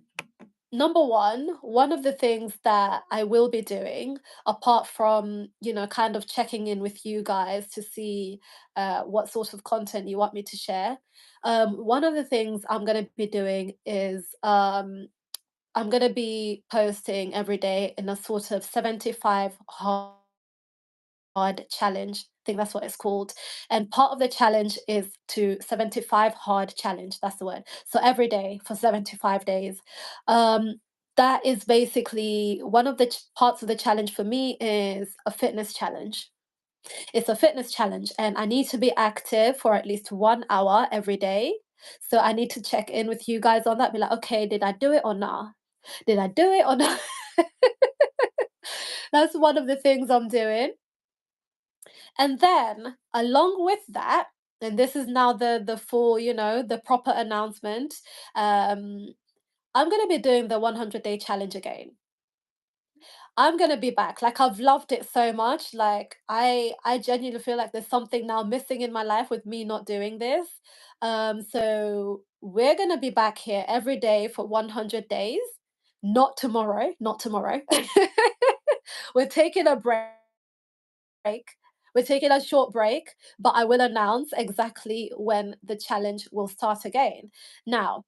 number one of the things that I will be doing, apart from, kind of checking in with you guys to see what sort of content you want me to share, one of the things I'm going to be doing is I'm going to be posting every day in a sort of 75 hard challenge. I think that's what it's called. And part of the challenge is to 75 hard challenge. That's the word. So every day for 75 days. Um, that is basically one of the parts of the challenge for me is a fitness challenge. It's a fitness challenge, and I need to be active for at least 1 hour every day. So I need to check in with you guys on that. Be like, okay, did I do it or not? Did I do it or not? That's one of the things I'm doing. And then along with that, and this is now the full, the proper announcement, um, I'm gonna be doing the 100-day challenge again. I'm gonna be back. Like, I've loved it so much. Like, I genuinely feel like there's something now missing in my life with me not doing this. So we're gonna be back here every day for 100 days. Not tomorrow, not tomorrow. We're taking a break We're taking a short break, but I will announce exactly when the challenge will start again. Now,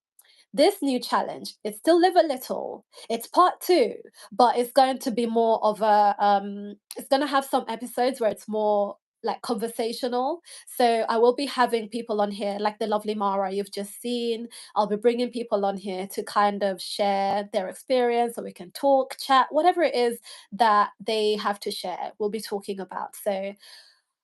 this new challenge, it's still Live a Little. It's part two, but it's going to be more of a it's going to have some episodes where it's more like conversational. So I will be having people on here like the lovely Mara you've just seen. I'll be bringing people on here to kind of share their experience, so we can talk, chat, whatever it is that they have to share, we'll be talking about. So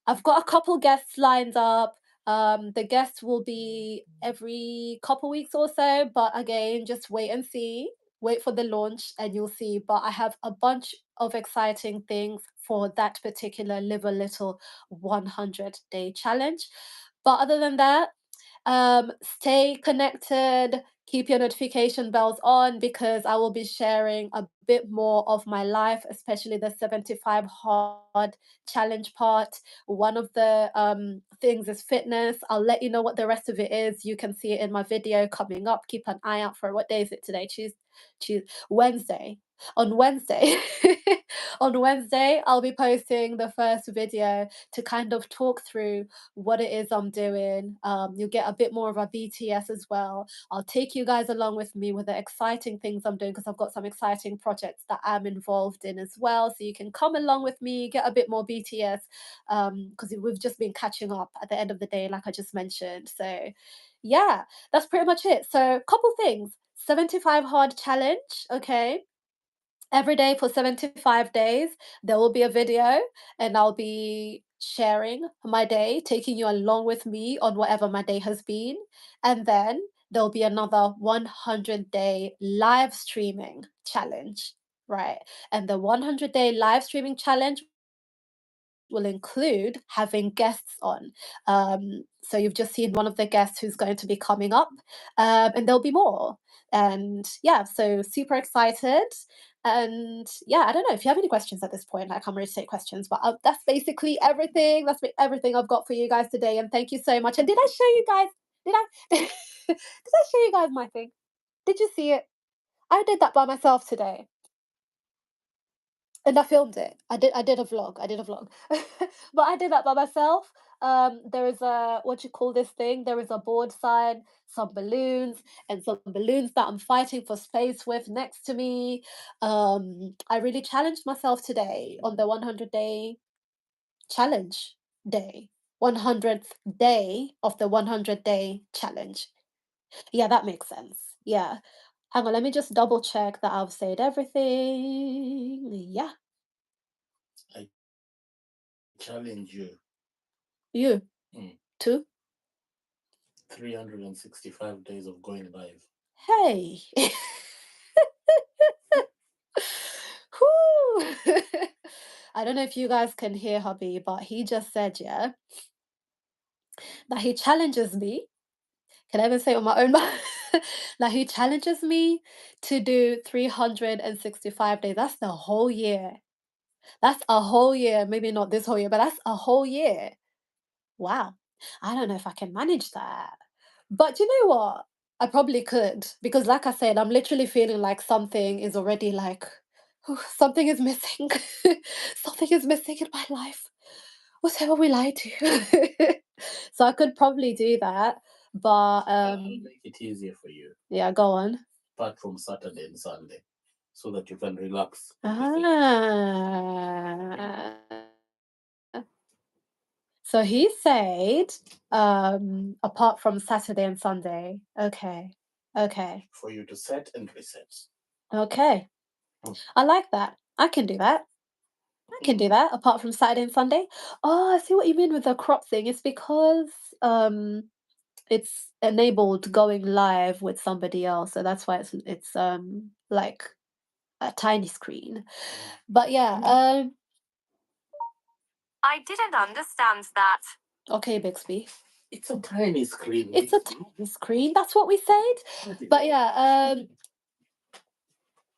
I've got a couple guests lined up. The guests will be every couple weeks or so, but again, just wait and see. Wait for the launch and you'll see. But I have a bunch of exciting things for that particular Live a Little 100-day challenge. But other than that, stay connected, keep your notification bells on because I will be sharing a bit more of my life, especially the 75 hard challenge part. One of the things is fitness. I'll let you know what the rest of it is. You can see it in my video coming up. Keep an eye out for it. What day is it today? Wednesday. On Wednesday, on Wednesday, I'll be posting the first video to kind of talk through what it is I'm doing. You'll get a bit more of a BTS as well. I'll take you guys along with me with the exciting things I'm doing because I've got some exciting projects that I'm involved in as well. So you can come along with me, get a bit more BTS because we've just been catching up at the end of the day, like I just mentioned. So yeah, that's pretty much it. So couple things. 75 hard challenge, okay? Every day for 75 days, there will be a video, and I'll be sharing my day, taking you along with me on whatever my day has been. And then there'll be another 100-day live streaming challenge, right? And the 100-day live streaming challenge will include having guests on. So you've just seen one of the guests who's going to be coming up, and there'll be more. And yeah, so super excited. And yeah, I don't know if you have any questions at this point. Like, I'm ready to take questions, but that's basically everything. Everything I've got for you guys today. And thank you so much. And did I show you guys? Did I? Did I show you guys my thing? Did you see it? I did that by myself today. And I filmed it. I did a vlog. I did a vlog. But I did that by myself. There is a, what you call this thing? There is a board sign, some balloons, and some balloons that I'm fighting for space with next to me. I really challenged myself today on the 100-day challenge day. 100th day of the 100-day challenge. Yeah, that makes sense. Yeah. Hang on, let me just double check that I've said everything. Yeah. I challenge you. You Mm. too? 365 days of going live. Hey. Whoo! I don't know if you guys can hear hubby, but he just said, yeah, that he challenges me. Can I even say it on my own mouth? That he challenges me to do 365 days. That's the whole year. That's a whole year. Maybe not this whole year, but that's a whole year. Wow. I don't know if I can manage that. But you know what? I probably could because, like I said, I'm literally feeling like something is already like, something is missing. Something is missing in my life. Whatever will I do? So I could probably do that. But I'll make it easier for you. yeah, go on. Apart from Saturday and Sunday, so that you can relax. Ah. So he said, apart from Saturday and Sunday. Okay. Okay. For you to set and reset. Okay. I like that. I can do that. I can do that apart from Saturday and Sunday. Oh, I see what you mean with the crop thing. It's because it's enabled going live with somebody else. So that's why it's like a tiny screen. But yeah, I didn't understand that. Okay, Bixby. It's a tiny screen. It's a tiny screen. That's what we said. But yeah,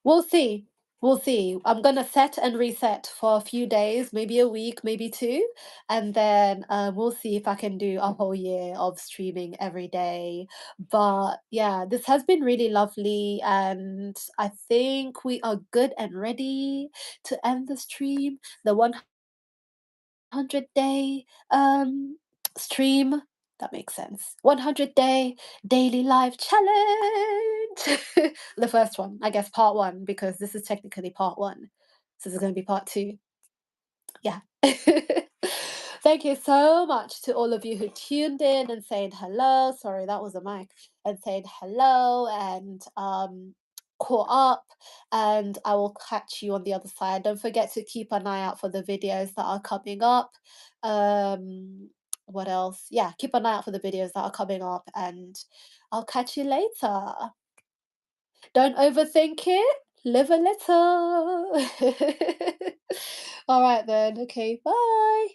we'll see. We'll see. I'm gonna set and reset for a few days, maybe a week, maybe two, and then we'll see if I can do a whole year of streaming every day. But yeah, this has been really lovely, and I think we are good and ready to end the stream. The 100-day stream. That makes sense. 100-day daily life challenge. The first one, I guess, part one, because this is technically part one. So this is going to be part two. Yeah. Thank you so much to all of you who tuned in and saying hello. Sorry, that was a mic. And saying hello and caught up. And I will catch you on the other side. Don't forget to keep an eye out for the videos that are coming up. What else? Yeah, keep an eye out for the videos that are coming up, and I'll catch you later. Don't overthink it. Live a little. All right then. Okay. Bye.